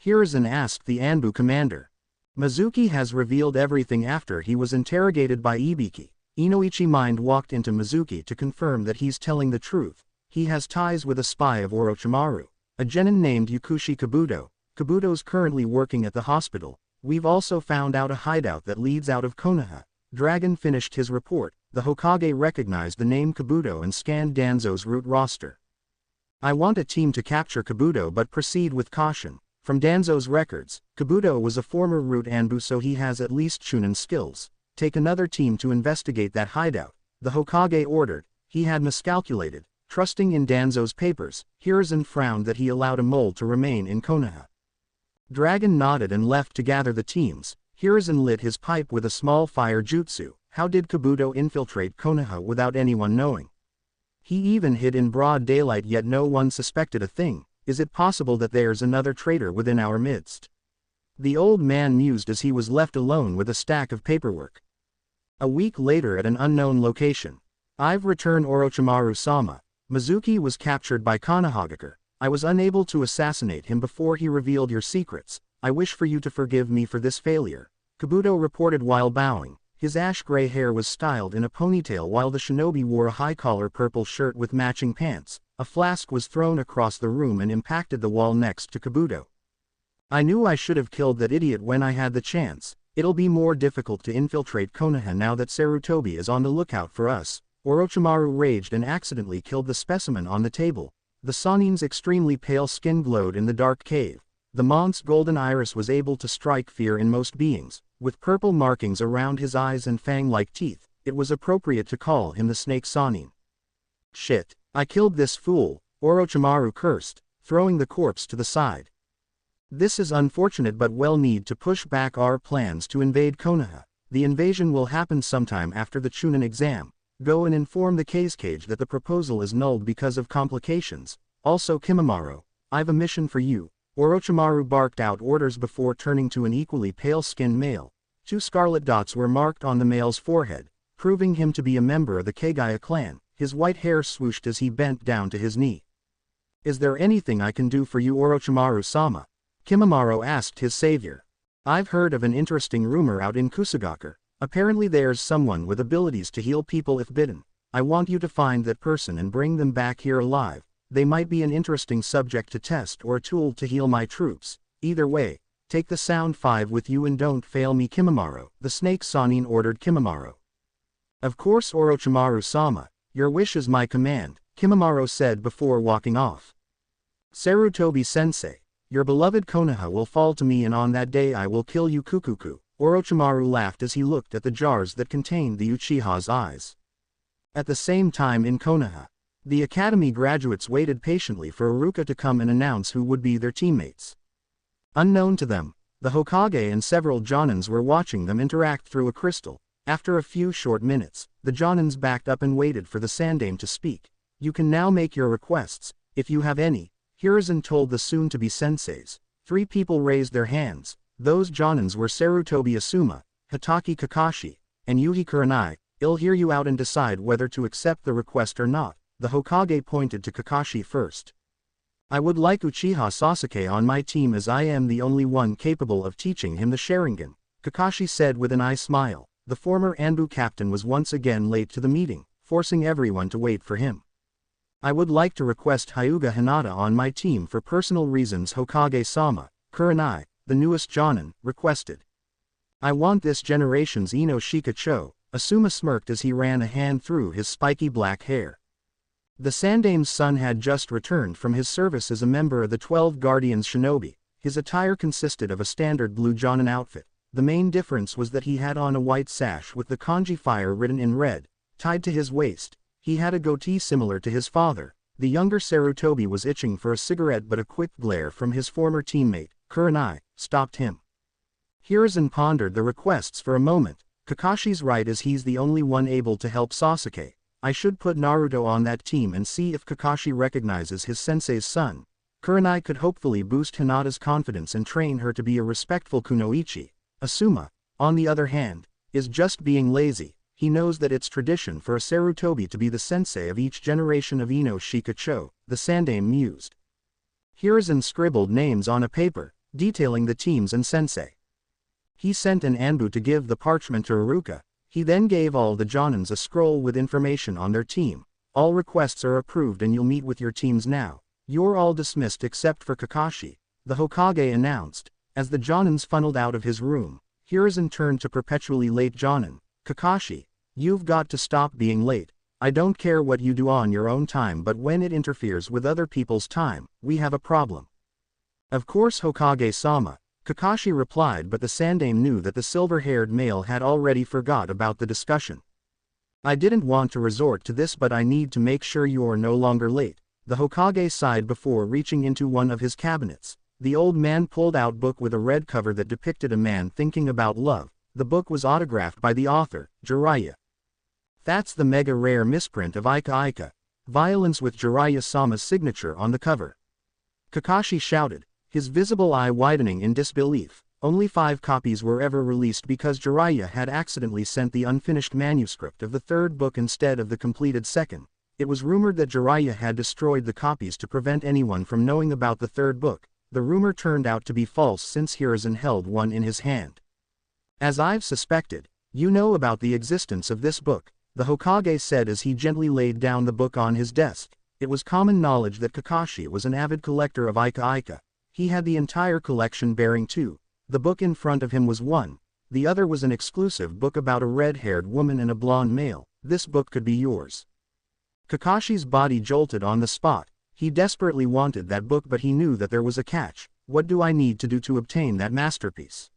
Hiruzen asked the Anbu commander. Mizuki has revealed everything after he was interrogated by Ibiki. Inoichi Mind walked into Mizuki to confirm that he's telling the truth. He has ties with a spy of Orochimaru, a genin named Yukushi Kabuto. Kabuto's currently working at the hospital. We've also found out a hideout that leads out of Konoha. Dragon finished his report. The Hokage recognized the name Kabuto and scanned Danzo's route roster. I want a team to capture Kabuto, but proceed with caution. From Danzo's records, Kabuto was a former root Anbu, so he has at least Chunin skills. Take another team to investigate that hideout, the Hokage ordered. He had miscalculated, trusting in Danzo's papers. Hiruzen frowned that he allowed a mole to remain in Konoha. Dragon nodded and left to gather the teams. Hiruzen lit his pipe with a small fire jutsu. How did Kabuto infiltrate Konoha without anyone knowing? He even hid in broad daylight, yet no one suspected a thing. Is it possible that there's another traitor within our midst? The old man mused as he was left alone with a stack of paperwork. A week later at an unknown location. I've returned Orochimaru-sama. Mizuki was captured by Konohagakure. I was unable to assassinate him before he revealed your secrets. I wish for you to forgive me for this failure, Kabuto reported while bowing. His ash-gray hair was styled in a ponytail while the shinobi wore a high-collar purple shirt with matching pants. A flask was thrown across the room and impacted the wall next to Kabuto. I knew I should have killed that idiot when I had the chance. It'll be more difficult to infiltrate Konoha now that Sarutobi is on the lookout for us. Orochimaru raged and accidentally killed the specimen on the table. The Sannin's extremely pale skin glowed in the dark cave. The Mont's golden iris was able to strike fear in most beings. With purple markings around his eyes and fang-like teeth, it was appropriate to call him the Snake Sannin. Shit, I killed this fool, Orochimaru cursed, throwing the corpse to the side. This is unfortunate, but we'll need to push back our plans to invade Konoha. The invasion will happen sometime after the Chunin exam. Go and inform the Kazekage that the proposal is nulled because of complications. Also Kimimaro, I've a mission for you. Orochimaru barked out orders before turning to an equally pale-skinned male. 2 scarlet dots were marked on the male's forehead, proving him to be a member of the Kagaya clan. His white hair swooshed as he bent down to his knee. Is there anything I can do for you, Orochimaru-sama? Kimimaro asked his savior. I've heard of an interesting rumor out in Kusugakure. Apparently there's someone with abilities to heal people if bitten. I want you to find that person and bring them back here alive. They might be an interesting subject to test or a tool to heal my troops. Either way, take the Sound 5 with you and don't fail me, Kimimaro, the Snake Sannin ordered Kimimaro. Of course, Orochimaru-sama, your wish is my command, Kimimaro said before walking off. Sarutobi-sensei, your beloved Konoha will fall to me, and on that day I will kill you, Kukuku. Orochimaru laughed as he looked at the jars that contained the Uchiha's eyes. At the same time in Konoha, the academy graduates waited patiently for Iruka to come and announce who would be their teammates. Unknown to them, the Hokage and several Jonins were watching them interact through a crystal. After a few short minutes, the Jonins backed up and waited for the Sandaime to speak. You can now make your requests, if you have any, Hiruzen told the soon-to-be senseis. 3 people raised their hands. Those Jonins were Sarutobi Asuma, Hitaki Kakashi, and Yuhi Kurenai. I'll hear you out and decide whether to accept the request or not. The Hokage pointed to Kakashi first. I would like Uchiha Sasuke on my team, as I am the only one capable of teaching him the Sharingan, Kakashi said with an eye smile. The former Anbu captain was once again late to the meeting, forcing everyone to wait for him. I would like to request Hyuga Hinata on my team for personal reasons, Hokage-sama, Kurenai, the newest Jonin, requested. I want this generation's Ino Shikacho, Asuma smirked as he ran a hand through his spiky black hair. The Sandaime's son had just returned from his service as a member of the 12 Guardians Shinobi. His attire consisted of a standard blue Jonin outfit. The main difference was that he had on a white sash with the kanji fire written in red, tied to his waist. He had a goatee similar to his father. The younger Sarutobi was itching for a cigarette, but a quick glare from his former teammate, Kurenai, stopped him. Hiruzen pondered the requests for a moment. Kakashi's right, as he's the only one able to help Sasuke. I should put Naruto on that team and see if Kakashi recognizes his sensei's son. Kurenai could hopefully boost Hinata's confidence and train her to be a respectful kunoichi. Asuma, on the other hand, is just being lazy. He knows that it's tradition for a Sarutobi to be the sensei of each generation of Ino Shikacho, the Sandaime mused. Hiruzen scribbled names on a paper, detailing the teams and sensei. He sent an Anbu to give the parchment to Iruka. He then gave all the Jonins a scroll with information on their team. All requests are approved and you'll meet with your teams now. You're all dismissed except for Kakashi, the Hokage announced. As the Jonins funneled out of his room, Hiruzen turned to perpetually late Jonin. Kakashi, you've got to stop being late. I don't care what you do on your own time, but when it interferes with other people's time, we have a problem. Of course, Hokage-sama, Kakashi replied, but the Sandaime knew that the silver-haired male had already forgot about the discussion. I didn't want to resort to this, but I need to make sure you're no longer late. The Hokage sighed before reaching into one of his cabinets. The old man pulled out book with a red cover that depicted a man thinking about love. The book was autographed by the author, Jiraiya. That's the mega rare misprint of Ika Ika. Violence, with Jiraiya-sama's signature on the cover. Kakashi shouted, his visible eye widening in disbelief. Only 5 copies were ever released because Jiraiya had accidentally sent the unfinished manuscript of the third book instead of the completed second. It was rumored that Jiraiya had destroyed the copies to prevent anyone from knowing about the third book. The rumor turned out to be false since Hiruzen held one in his hand. As I've suspected, you know about the existence of this book, the Hokage said as he gently laid down the book on his desk. It was common knowledge that Kakashi was an avid collector of Ika. He had the entire collection bearing 2. The book in front of him was one. The other was an exclusive book about a red-haired woman and a blonde male. This book could be yours. Kakashi's body jolted on the spot. He desperately wanted that book, but he knew that there was a catch. What do I need to do to obtain that masterpiece?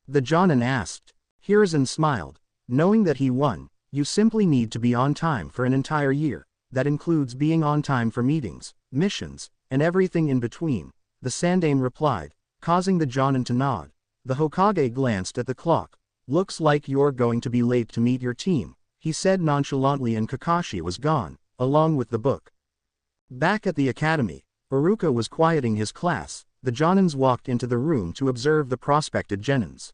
The Jonin asked. Hiruzen smiled. Knowing that he won, you simply need to be on time for an entire year. That includes being on time for meetings, missions, and everything in between, the Sandaime replied, causing the Jonin to nod. The Hokage glanced at the clock. Looks like you're going to be late to meet your team, he said nonchalantly, and Kakashi was gone, along with the book. Back at the academy, Iruka was quieting his class. The Jonins walked into the room to observe the prospected genins.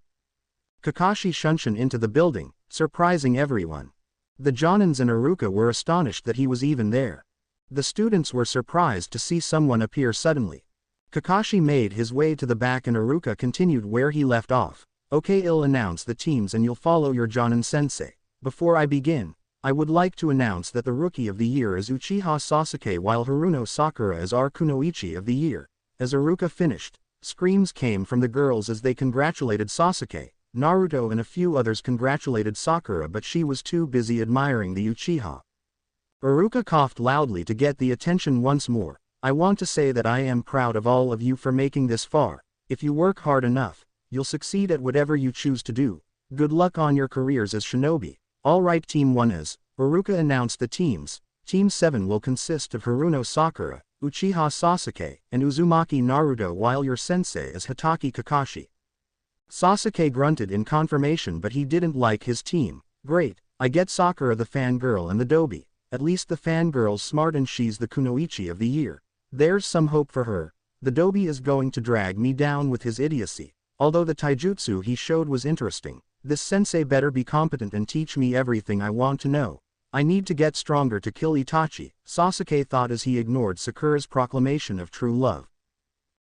Kakashi shunshin into the building, surprising everyone. The Jonins and Iruka were astonished that he was even there. The students were surprised to see someone appear suddenly. Kakashi made his way to the back and Iruka continued where he left off. Okay, I'll announce the teams and you'll follow your Jonin sensei. Before I begin, I would like to announce that the Rookie of the Year is Uchiha Sasuke while Haruno Sakura is our Kunoichi of the Year. As Iruka finished, screams came from the girls as they congratulated Sasuke. Naruto and a few others congratulated Sakura, but she was too busy admiring the Uchiha. Iruka coughed loudly to get the attention once more. I want to say that I am proud of all of you for making this far. If you work hard enough, you'll succeed at whatever you choose to do. Good luck on your careers as shinobi. Alright, Team 1 is. Iruka announced the teams. Team 7 will consist of Haruno Sakura, Uchiha Sasuke, and Uzumaki Naruto, while your sensei is Hatake Kakashi. Sasuke grunted in confirmation, but he didn't like his team. Great, I get Sakura the fangirl and the Dobi. At least the fangirl's smart and she's the Kunoichi of the Year. There's some hope for her. The Dobi is going to drag me down with his idiocy. Although the taijutsu he showed was interesting, this sensei better be competent and teach me everything I want to know. I need to get stronger to kill Itachi, Sasuke thought as he ignored Sakura's proclamation of true love.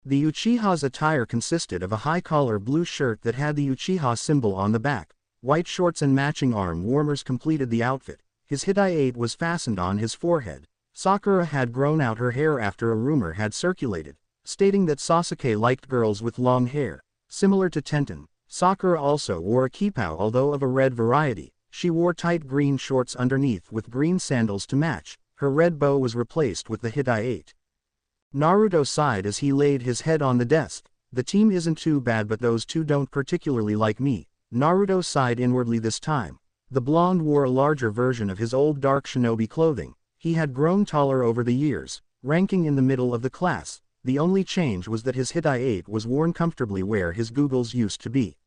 The Uchiha's attire consisted of a high-collar blue shirt that had the Uchiha symbol on the back. White shorts and matching arm warmers completed the outfit. His hitai-8 was fastened on his forehead. Sakura had grown out her hair after a rumor had circulated, stating that Sasuke liked girls with long hair. Similar to Tenten, Sakura also wore a kippou, although of a red variety. She wore tight green shorts underneath with green sandals to match. Her red bow was replaced with the hitai-8. Naruto sighed as he laid his head on the desk. The team isn't too bad, but those two don't particularly like me. Naruto sighed inwardly this time. The blonde wore a larger version of his old dark shinobi clothing. He had grown taller over the years, ranking in the middle of the class. The only change was that his hitai-8 was worn comfortably where his googles used to be.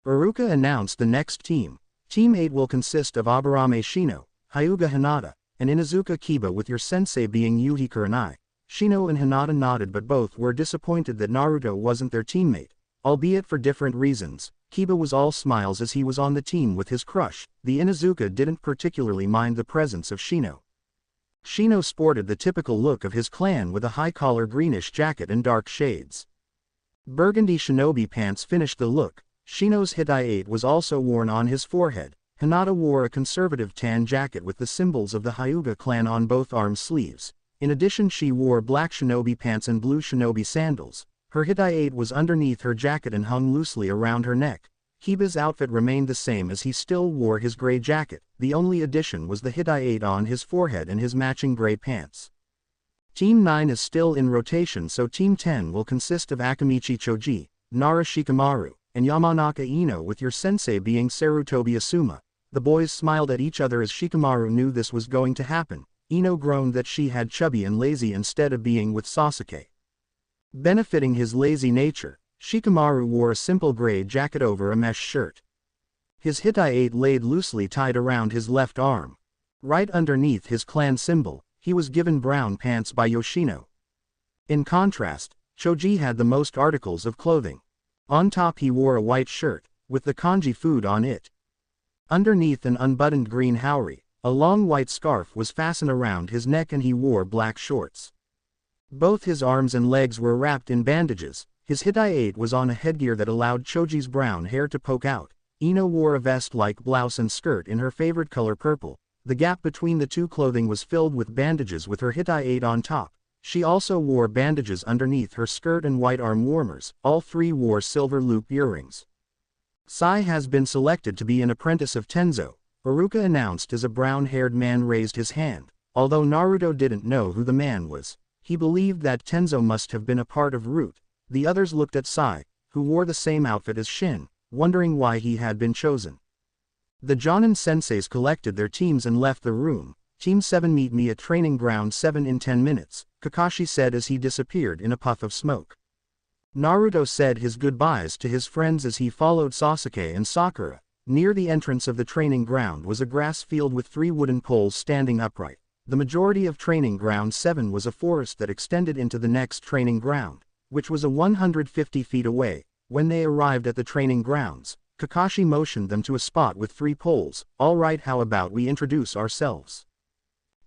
Iruka announced the next team. Team 8 will consist of Aburame Shino, Hyuga Hinata, and Inuzuka Kiba, with your sensei being Yuhi Kurenai. Shino and Hinata nodded, but both were disappointed that Naruto wasn't their teammate, albeit for different reasons. Kiba was all smiles as he was on the team with his crush. The Inuzuka didn't particularly mind the presence of Shino. Shino sported the typical look of his clan with a high-collar greenish jacket and dark shades. Burgundy shinobi pants finished the look. Shino's hitai-8 was also worn on his forehead. Hinata wore a conservative tan jacket with the symbols of the Hyuga clan on both arm sleeves. In addition, she wore black shinobi pants and blue shinobi sandals. Her hitai-8 was underneath her jacket and hung loosely around her neck. Kiba's outfit remained the same as he still wore his gray jacket. The only addition was the hitai-8 on his forehead and his matching gray pants. Team 9 is still in rotation, so Team 10 will consist of Akamichi Choji, Nara Shikamaru, and Yamanaka Ino, with your sensei being Sarutobi Asuma. The boys smiled at each other as Shikamaru knew this was going to happen. Ino groaned that she had chubby and lazy instead of being with Sasuke. Benefiting his lazy nature, Shikamaru wore a simple gray jacket over a mesh shirt. His hitai-8 laid loosely tied around his left arm. Right underneath his clan symbol, he was given brown pants by Yoshino. In contrast, Choji had the most articles of clothing. On top he wore a white shirt, with the kanji food on it. Underneath an unbuttoned green haori, a long white scarf was fastened around his neck and he wore black shorts. Both his arms and legs were wrapped in bandages. His hitayate was on a headgear that allowed Choji's brown hair to poke out. Ino wore a vest-like blouse and skirt in her favorite color purple. The gap between the two clothing was filled with bandages with her hitayate on top. She also wore bandages underneath her skirt and white arm warmers. All three wore silver loop earrings. Sai has been selected to be an apprentice of Tenzo, Iruka announced as a brown-haired man raised his hand. Although Naruto didn't know who the man was, he believed that Tenzo must have been a part of Root. The others looked at Sai, who wore the same outfit as Shin, wondering why he had been chosen. The Jonin senseis collected their teams and left the room. Team 7 meet me at training ground 7 in 10 minutes, Kakashi said as he disappeared in a puff of smoke. Naruto said his goodbyes to his friends as he followed Sasuke and Sakura. Near the entrance of the training ground was a grass field with 3 wooden poles standing upright. The majority of training ground 7 was a forest that extended into the next training ground, which was 150 feet away. When they arrived at the training grounds, Kakashi motioned them to a spot with 3 poles. All right, how about we introduce ourselves?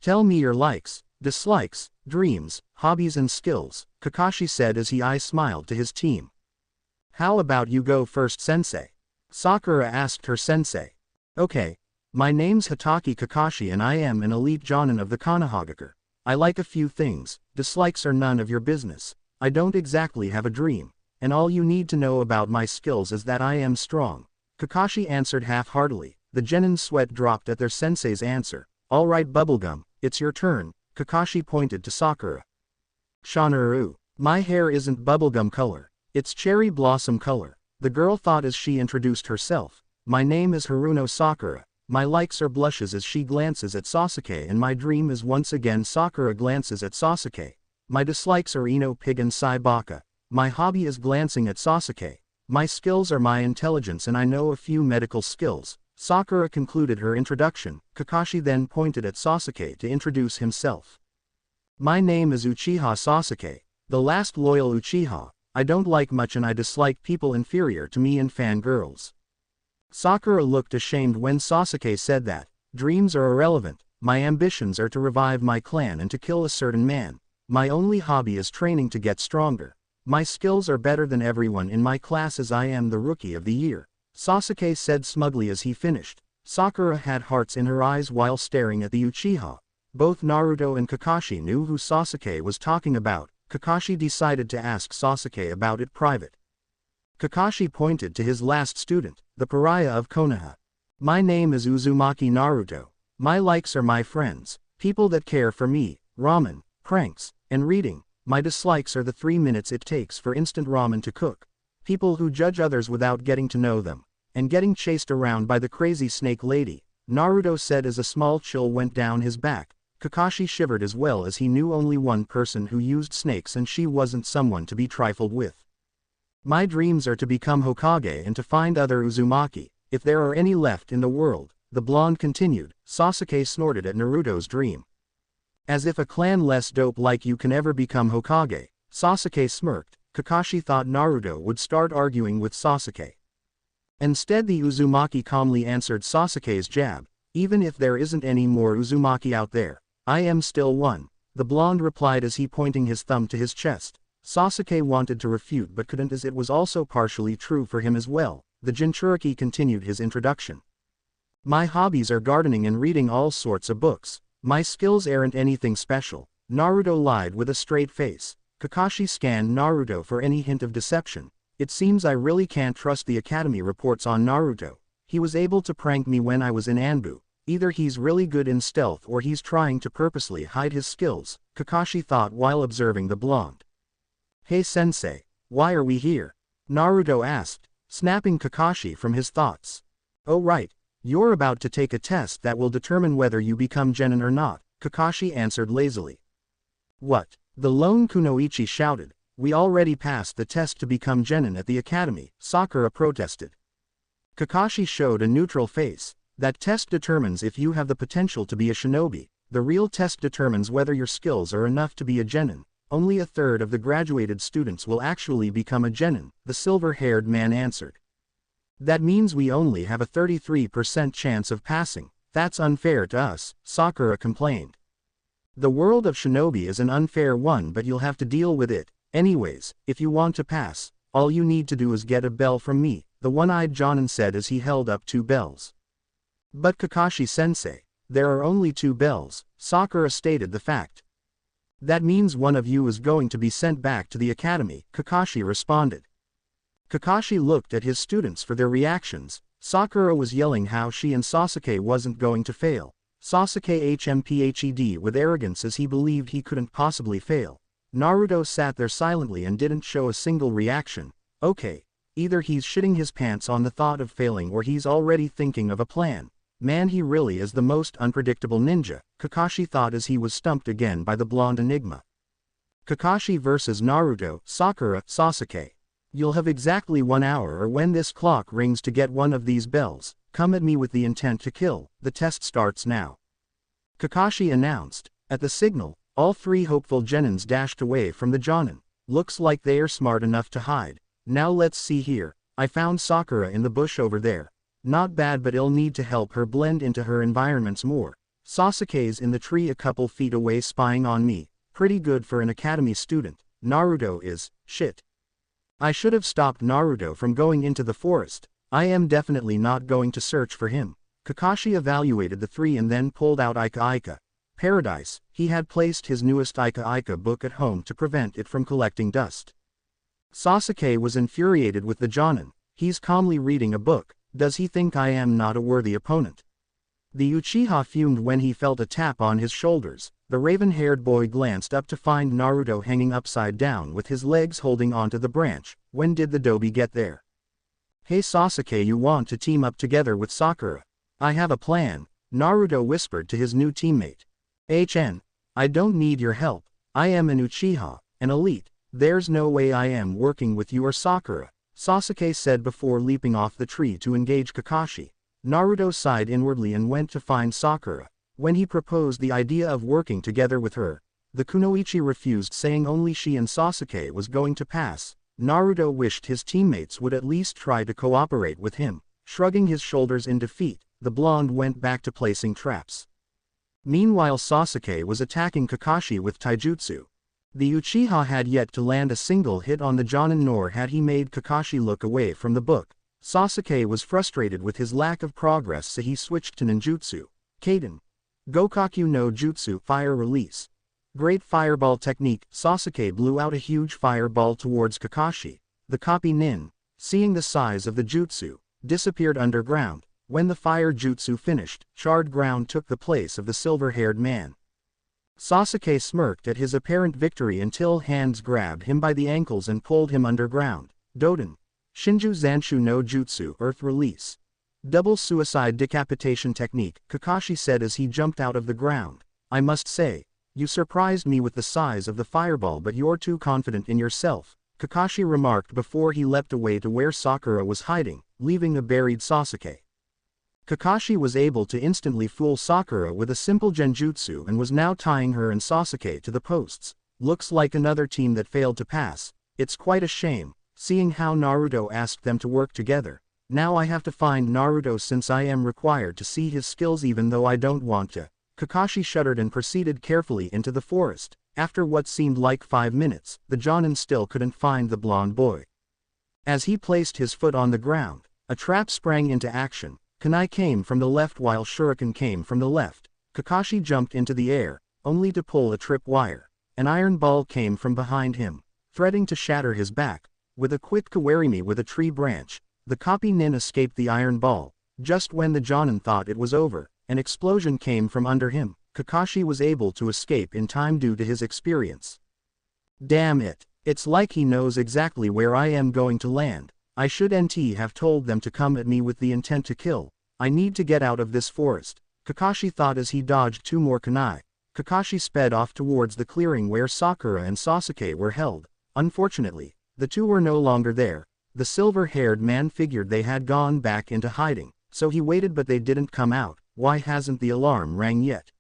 Tell me your likes, dislikes, dreams, hobbies and skills, Kakashi said as he smiled to his team. How about you go first, sensei? Sakura asked her sensei. Okay. My name's Hatake Kakashi and I am an elite jonin of the Konohagakure. I like a few things, dislikes are none of your business. I don't exactly have a dream, and all you need to know about my skills is that I am strong. Kakashi answered half-heartedly. The genin's sweat dropped at their sensei's answer. Alright Bubblegum, it's your turn, Kakashi pointed to Sakura. Shanaru, my hair isn't bubblegum color, it's cherry blossom color, the girl thought as she introduced herself. My name is Haruno Sakura. My likes are blushes as she glances at Sasuke and my dream is once again Sakura glances at Sasuke. My dislikes are Ino Pig and Sai Baka. My hobby is glancing at Sasuke. My skills are my intelligence and I know a few medical skills. Sakura concluded her introduction. Kakashi then pointed at Sasuke to introduce himself. My name is Uchiha Sasuke, the last loyal Uchiha. I don't like much and I dislike people inferior to me and fangirls. Sakura looked ashamed when Sasuke said that. Dreams are irrelevant. My ambitions are to revive my clan and to kill a certain man. My only hobby is training to get stronger. My skills are better than everyone in my class as I am the rookie of the year, Sasuke said smugly as he finished. Sakura had hearts in her eyes while staring at the Uchiha. Both Naruto and Kakashi knew who Sasuke was talking about. Kakashi decided to ask Sasuke about it private. Kakashi pointed to his last student, the pariah of Konoha. My name is Uzumaki Naruto. My likes are my friends, people that care for me, ramen, pranks, and reading. My dislikes are the 3 minutes it takes for instant ramen to cook, people who judge others without getting to know them, and getting chased around by the crazy snake lady, Naruto said as a small chill went down his back. Kakashi shivered as well as he knew only one person who used snakes and she wasn't someone to be trifled with. My dreams are to become Hokage and to find other Uzumaki, if there are any left in the world, the blonde continued. Sasuke snorted at Naruto's dream. As if a clan less dope like you can ever become Hokage, Sasuke smirked. Kakashi thought Naruto would start arguing with Sasuke. Instead the Uzumaki calmly answered Sasuke's jab. Even if there isn't any more Uzumaki out there, I am still one, the blonde replied as he pointing his thumb to his chest. Sasuke wanted to refute but couldn't as it was also partially true for him as well. The Jinchuriki continued his introduction. My hobbies are gardening and reading all sorts of books. My skills aren't anything special, Naruto lied with a straight face. Kakashi scanned Naruto for any hint of deception. It seems I really can't trust the academy reports on Naruto. He was able to prank me when I was in Anbu. Either he's really good in stealth or he's trying to purposely hide his skills, Kakashi thought while observing the blonde. Hey sensei, why are we here? Naruto asked, snapping Kakashi from his thoughts. Oh right, you're about to take a test that will determine whether you become genin or not, Kakashi answered lazily. What? The lone kunoichi shouted. We already passed the test to become genin at the academy, Sakura protested. Kakashi showed a neutral face. That test determines if you have the potential to be a shinobi. The real test determines whether your skills are enough to be a genin. only a third of the graduated students will actually become a genin, the silver-haired man answered. That means we only have a 33% chance of passing. That's unfair to us, Sakura complained. The world of shinobi is an unfair one, but you'll have to deal with it. Anyways, if you want to pass, all you need to do is get a bell from me, the one-eyed Jonin said as he held up 2 bells. But Kakashi-sensei, there are only 2 bells, Sakura stated the fact. That means one of you is going to be sent back to the academy, Kakashi responded. Kakashi looked at his students for their reactions. Sakura was yelling how she and Sasuke wasn't going to fail. Sasuke HMPHED with arrogance as he believed he couldn't possibly fail. Naruto sat there silently and didn't show a single reaction. Okay, either he's shitting his pants on the thought of failing or he's already thinking of a plan. Man, he really is the most unpredictable ninja, Kakashi thought as he was stumped again by the blonde enigma. Kakashi vs Naruto, Sakura, Sasuke. You'll have exactly 1 hour or when this clock rings to get one of these bells. Come at me with the intent to kill. The test starts now, Kakashi announced. At the signal, all 3 hopeful genins dashed away from the Jonin. Looks like they're smart enough to hide. Now let's see here. I found Sakura in the bush over there. Not bad, but I'll need to help her blend into her environments more. Sasuke's in the tree a couple feet away spying on me. Pretty good for an academy student. Naruto is, shit. I should have stopped Naruto from going into the forest. I am definitely not going to search for him. Kakashi evaluated the 3 and then pulled out Ika Ika. Paradise. He had placed his newest Ika Ika book at home to prevent it from collecting dust. Sasuke was infuriated with the Jonin. He's calmly reading a book. Does he think I am not a worthy opponent? The Uchiha fumed when he felt a tap on his shoulders. The raven-haired boy glanced up to find Naruto hanging upside down with his legs holding onto the branch. When did the Dobi get there? Hey Sasuke, you want to team up together with Sakura? I have a plan, Naruto whispered to his new teammate. I don't need your help. I am an Uchiha, an elite. There's no way I am working with you or Sakura, Sasuke said before leaping off the tree to engage Kakashi. Naruto sighed inwardly and went to find Sakura. When he proposed the idea of working together with her, the kunoichi refused, saying only she and Sasuke was going to pass. Naruto wished his teammates would at least try to cooperate with him. Shrugging his shoulders in defeat, the blonde went back to placing traps. Meanwhile, Sasuke was attacking Kakashi with taijutsu. The Uchiha had yet to land a single hit on the Jonin, nor had he made Kakashi look away from the book. Sasuke was frustrated with his lack of progress, so he switched to ninjutsu. Kaden. Gokaku no Jutsu, fire release. Great fireball technique. Sasuke blew out a huge fireball towards Kakashi. The copy nin, seeing the size of the jutsu, disappeared underground. When the fire jutsu finished, charred ground took the place of the silver-haired man. Sasuke smirked at his apparent victory until hands grabbed him by the ankles and pulled him underground. Doden. Shinju Zanshu no Jutsu, earth release. Double suicide decapitation technique, Kakashi said as he jumped out of the ground. I must say, you surprised me with the size of the fireball, but you're too confident in yourself, Kakashi remarked before he leapt away to where Sakura was hiding, leaving a buried Sasuke. Kakashi was able to instantly fool Sakura with a simple genjutsu and was now tying her and Sasuke to the posts. Looks like another team that failed to pass. It's quite a shame, seeing how Naruto asked them to work together. Now I have to find Naruto since I am required to see his skills even though I don't want to. Kakashi shuddered and proceeded carefully into the forest. After what seemed like 5 minutes, the Jonin still couldn't find the blonde boy. As he placed his foot on the ground, a trap sprang into action. Kunai came from the left while Shuriken came from the left. Kakashi jumped into the air, only to pull a tripwire. An iron ball came from behind him, threatening to shatter his back. With a quick kawarimi with a tree branch, the copy nin escaped the iron ball. Just when the Jonin thought it was over, an explosion came from under him. Kakashi was able to escape in time due to his experience. Damn it, it's like he knows exactly where I am going to land. I should have told them to come at me with the intent to kill. I need to get out of this forest, Kakashi thought as he dodged 2 more kunai. Kakashi sped off towards the clearing where Sakura and Sasuke were held. Unfortunately, the 2 were no longer there. The silver-haired man figured they had gone back into hiding, so he waited, but they didn't come out. Why hasn't the alarm rang yet?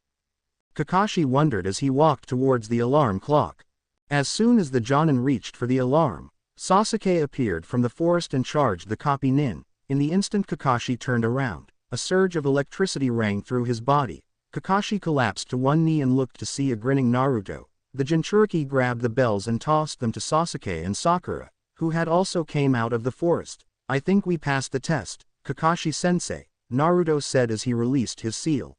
Kakashi wondered as he walked towards the alarm clock. As soon as the Jonin reached for the alarm, Sasuke appeared from the forest and charged the copy nin. In the instant Kakashi turned around, a surge of electricity rang through his body. Kakashi collapsed to one knee and looked to see a grinning Naruto. The Jinchuriki grabbed the bells and tossed them to Sasuke and Sakura, who had also came out of the forest. I think we passed the test, Kakashi-sensei, Naruto said as he released his seal.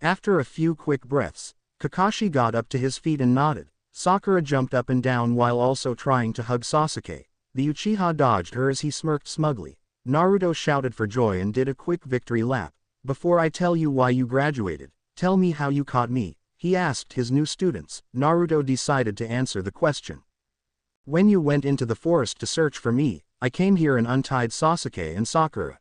After a few quick breaths, Kakashi got up to his feet and nodded. Sakura jumped up and down while also trying to hug Sasuke. The Uchiha dodged her as he smirked smugly. Naruto shouted for joy and did a quick victory lap. Before I tell you why you graduated, tell me how you caught me, he asked his new students. Naruto decided to answer the question. When you went into the forest to search for me, I came here and untied Sasuke and Sakura.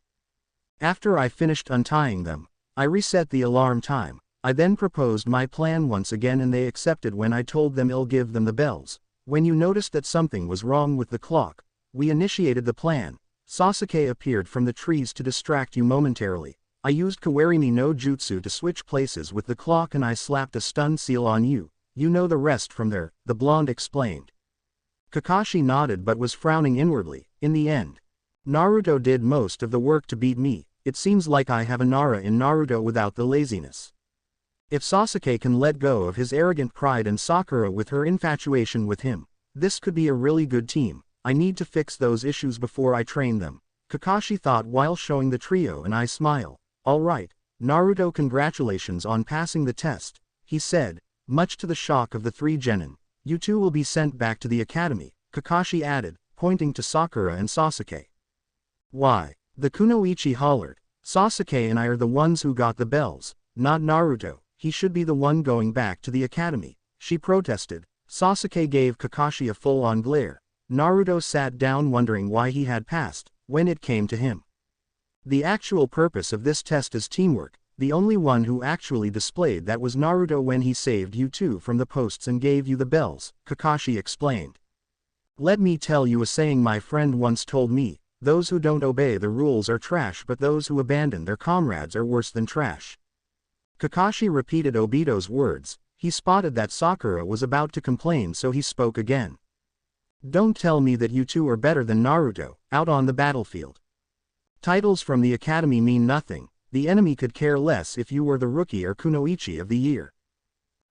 After I finished untying them, I reset the alarm time. I then proposed my plan once again and they accepted when I told them I'll give them the bells. When you noticed that something was wrong with the clock, we initiated the plan. Sasuke appeared from the trees to distract you momentarily. I used Kawarimi no Jutsu to switch places with the clock and I slapped a stun seal on you. You know the rest from there, the blonde explained. Kakashi nodded but was frowning inwardly. In the end, Naruto did most of the work to beat me. It seems like I have a Nara in Naruto without the laziness. If Sasuke can let go of his arrogant pride and Sakura with her infatuation with him, this could be a really good team. I need to fix those issues before I train them, Kakashi thought while showing the trio an eye smile. Alright, Naruto, congratulations on passing the test, he said, much to the shock of the three genin. You two will be sent back to the academy, Kakashi added, pointing to Sakura and Sasuke. Why? The Kunoichi hollered. Sasuke and I are the ones who got the bells, not Naruto. He should be the one going back to the academy, she protested. Sasuke gave Kakashi a full-on glare. Naruto sat down wondering why he had passed, when it came to him. The actual purpose of this test is teamwork. The only one who actually displayed that was Naruto when he saved you two from the posts and gave you the bells, Kakashi explained. Let me tell you a saying my friend once told me, those who don't obey the rules are trash but those who abandon their comrades are worse than trash. Kakashi repeated Obito's words. He spotted that Sakura was about to complain so he spoke again. Don't tell me that you two are better than Naruto, out on the battlefield. Titles from the academy mean nothing, the enemy could care less if you were the rookie or Kunoichi of the year.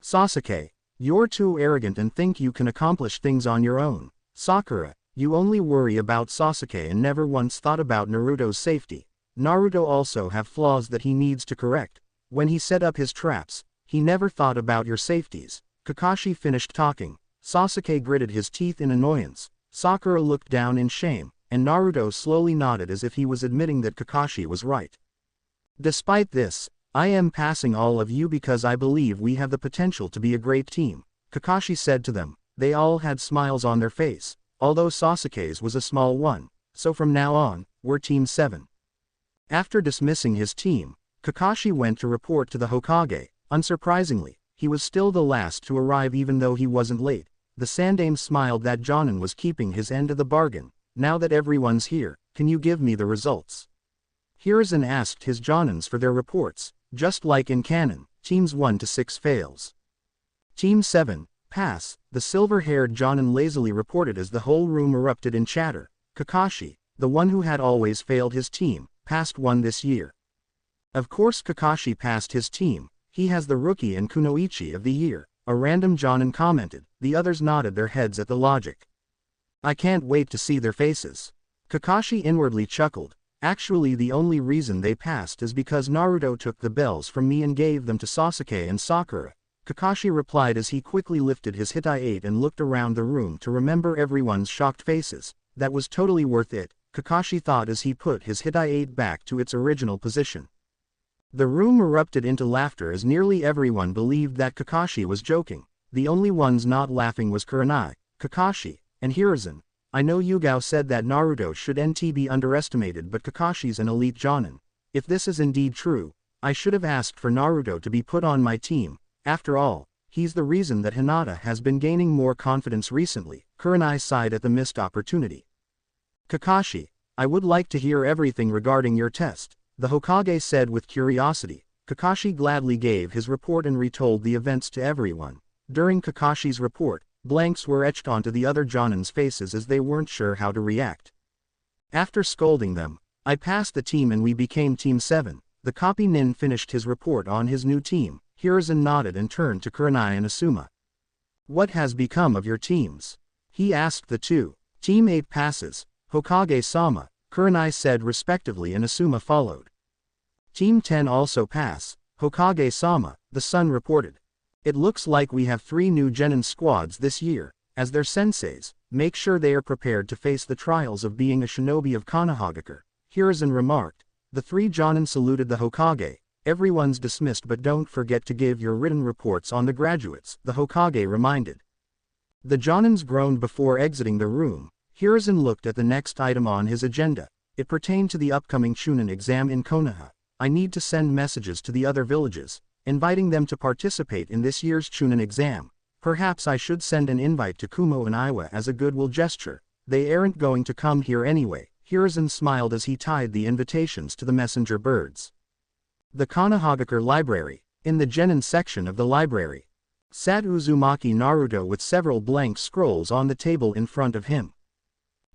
Sasuke, you're too arrogant and think you can accomplish things on your own. Sakura, you only worry about Sasuke and never once thought about Naruto's safety. Naruto also have flaws that he needs to correct. When he set up his traps, he never thought about your safeties. Kakashi finished talking. Sasuke gritted his teeth in annoyance. Sakura looked down in shame, and Naruto slowly nodded as if he was admitting that Kakashi was right. Despite this, I am passing all of you because I believe we have the potential to be a great team, Kakashi said to them. They all had smiles on their face, although Sasuke's was a small one. So from now on, we're Team 7. After dismissing his team, Kakashi went to report to the Hokage. Unsurprisingly, he was still the last to arrive even though he wasn't late. The Sandaime smiled that Jonin was keeping his end of the bargain. Now that everyone's here, can you give me the results? Hiruzen asked his Jonins for their reports. Just like in canon, teams 1 to 6 fails. Team 7, pass, the silver-haired Jonin lazily reported as the whole room erupted in chatter. Kakashi, the one who had always failed his team, passed one this year. Of course Kakashi passed his team, he has the rookie and Kunoichi of the year, a random Jonin commented. The others nodded their heads at the logic. I can't wait to see their faces. Kakashi inwardly chuckled. Actually the only reason they passed is because Naruto took the bells from me and gave them to Sasuke and Sakura. Kakashi replied as he quickly lifted his Hitai-8 and looked around the room to remember everyone's shocked faces. That was totally worth it, Kakashi thought as he put his Hitai-8 back to its original position. The room erupted into laughter as nearly everyone believed that Kakashi was joking. The only ones not laughing was Kurenai, Kakashi, and Hiruzen. I know Yugao said that Naruto should NT be underestimated but Kakashi's an elite Jonin. If this is indeed true, I should have asked for Naruto to be put on my team. After all, he's the reason that Hinata has been gaining more confidence recently. Kurenai sighed at the missed opportunity. Kakashi, I would like to hear everything regarding your test, the Hokage said with curiosity. Kakashi gladly gave his report and retold the events to everyone. During Kakashi's report, Blanks were etched onto the other Jonins' faces as they weren't sure how to react. After scolding them, I passed the team and we became Team 7. The copy nin finished his report on his new team. Hiruzen nodded and turned to Kurenai and Asuma. What has become of your teams? He asked the two. Team 8 passes, Hokage-sama, Kurenai said respectively, and Asuma followed. Team 10 also pass, Hokage-sama, the son reported. It looks like we have 3 new genin squads this year. As their senseis, make sure they are prepared to face the trials of being a shinobi of Konohagakure, Hiruzen remarked. The 3 jonin saluted the Hokage. Everyone's dismissed, but don't forget to give your written reports on the graduates, the Hokage reminded. The jonins groaned before exiting the room. Hiruzen looked at the next item on his agenda. It pertained to the upcoming Chunin exam in Konoha. I need to send messages to the other villages, inviting them to participate in this year's Chunin exam. Perhaps I should send an invite to Kumo and Iwa as a goodwill gesture. They aren't going to come here anyway. Hiruzen smiled as he tied the invitations to the messenger birds. The Konohagakure Library. In the genin section of the library, sat Uzumaki Naruto with several blank scrolls on the table in front of him.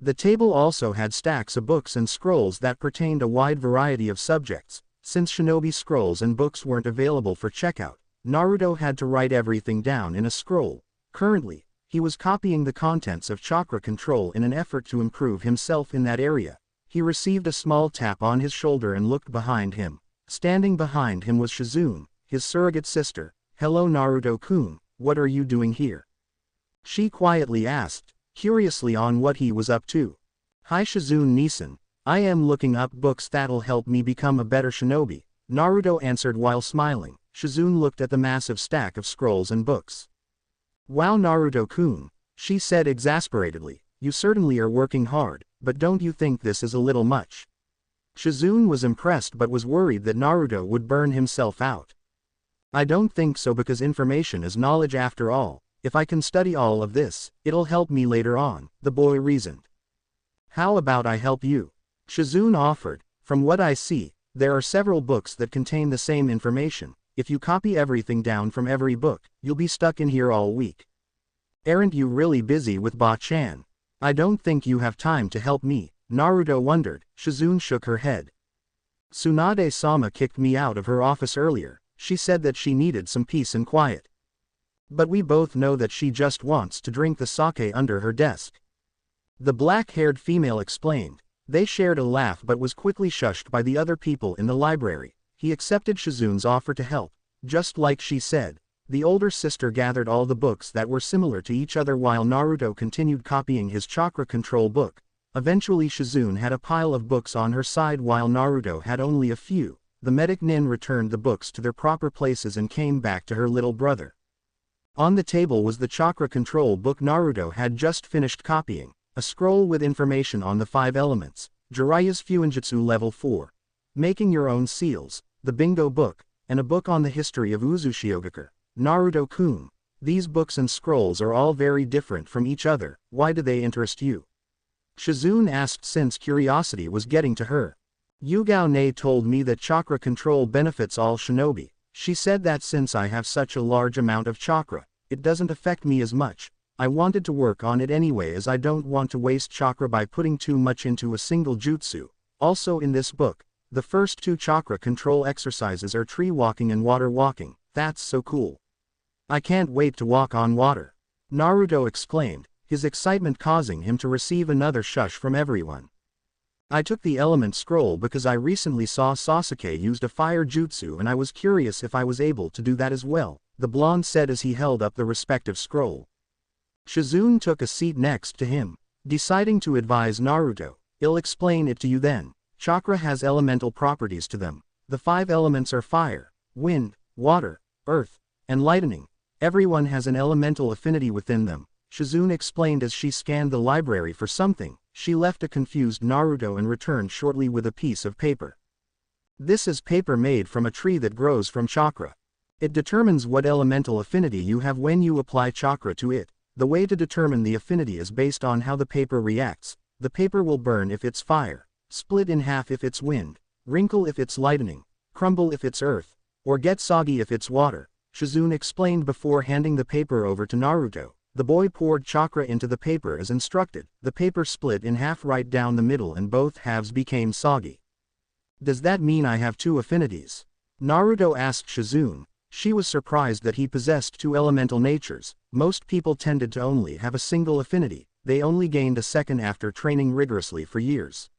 The table also had stacks of books and scrolls that pertained a wide variety of subjects. Since shinobi scrolls and books weren't available for checkout, Naruto had to write everything down in a scroll. Currently, he was copying the contents of chakra control in an effort to improve himself in that area. He received a small tap on his shoulder and looked behind him. Standing behind him was Shizune, his surrogate sister. Hello Naruto-kun, what are you doing here? She quietly asked, curiously on what he was up to. Hi Shizune-nisan, I am looking up books that'll help me become a better shinobi, Naruto answered while smiling. Shizune looked at the massive stack of scrolls and books. Wow Naruto-kun, she said exasperatedly, you certainly are working hard, but don't you think this is a little much? Shizune was impressed but was worried that Naruto would burn himself out. I don't think so, because information is knowledge after all. If I can study all of this, it'll help me later on, the boy reasoned. How about I help you? Shizune offered. From what I see, there are several books that contain the same information. If you copy everything down from every book, you'll be stuck in here all week. Aren't you really busy with Ba-chan? I don't think you have time to help me, Naruto wondered. Shizune shook her head. Tsunade-sama kicked me out of her office earlier. She said that she needed some peace and quiet. But we both know that she just wants to drink the sake under her desk. The black-haired female explained. They shared a laugh but was quickly shushed by the other people in the library. He accepted Shizune's offer to help. Just like she said, the older sister gathered all the books that were similar to each other while Naruto continued copying his chakra control book. Eventually Shizune had a pile of books on her side while Naruto had only a few. The medic nin returned the books to their proper places and came back to her little brother. On the table was the chakra control book Naruto had just finished copying, a scroll with information on the 5 elements, Jiraiya's Fuinjutsu level 4, making your own seals, the bingo book, and a book on the history of Uzushiogakure. Naruto-kun, these books and scrolls are all very different from each other. Why do they interest you? Shizune asked since curiosity was getting to her. Yugao-ne told me that chakra control benefits all shinobi. She said that since I have such a large amount of chakra, it doesn't affect me as much. I wanted to work on it anyway as I don't want to waste chakra by putting too much into a single jutsu. Also in this book, the first 2 chakra control exercises are tree walking and water walking. That's so cool. I can't wait to walk on water. Naruto exclaimed, his excitement causing him to receive another shush from everyone. I took the element scroll because I recently saw Sasuke used a fire jutsu and I was curious if I was able to do that as well, the blonde said as he held up the respective scroll. Shizune took a seat next to him, deciding to advise Naruto. I'll explain it to you then. Chakra has elemental properties to them. The 5 elements are fire, wind, water, earth, and lightning. Everyone has an elemental affinity within them, Shizune explained as she scanned the library for something. She left a confused Naruto and returned shortly with a piece of paper. This is paper made from a tree that grows from chakra. It determines what elemental affinity you have when you apply chakra to it. The way to determine the affinity is based on how the paper reacts. The paper will burn if it's fire, split in half if it's wind, wrinkle if it's lightning, crumble if it's earth, or get soggy if it's water, Shizune explained before handing the paper over to Naruto. The boy poured chakra into the paper as instructed. The paper split in half right down the middle and both halves became soggy. Does that mean I have two affinities? Naruto asked Shizune. She was surprised that he possessed two elemental natures. Most people tended to only have a single affinity. They only gained a second after training rigorously for years.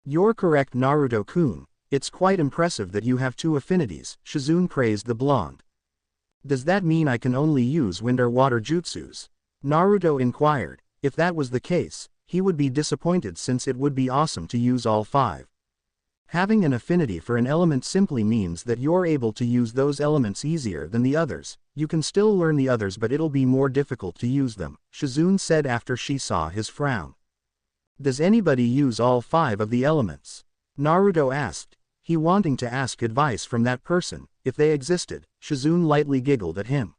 You're correct, Naruto-kun. It's quite impressive that you have two affinities, Shizune praised the blonde. Does that mean I can only use wind or water jutsus? Naruto inquired. If that was the case, he would be disappointed since it would be awesome to use all five. Having an affinity for an element simply means that you're able to use those elements easier than the others. You can still learn the others but it'll be more difficult to use them, Shizune said after she saw his frown. Does anybody use all five of the elements? Naruto asked, he wanting to ask advice from that person, if they existed. Shizune lightly giggled at him.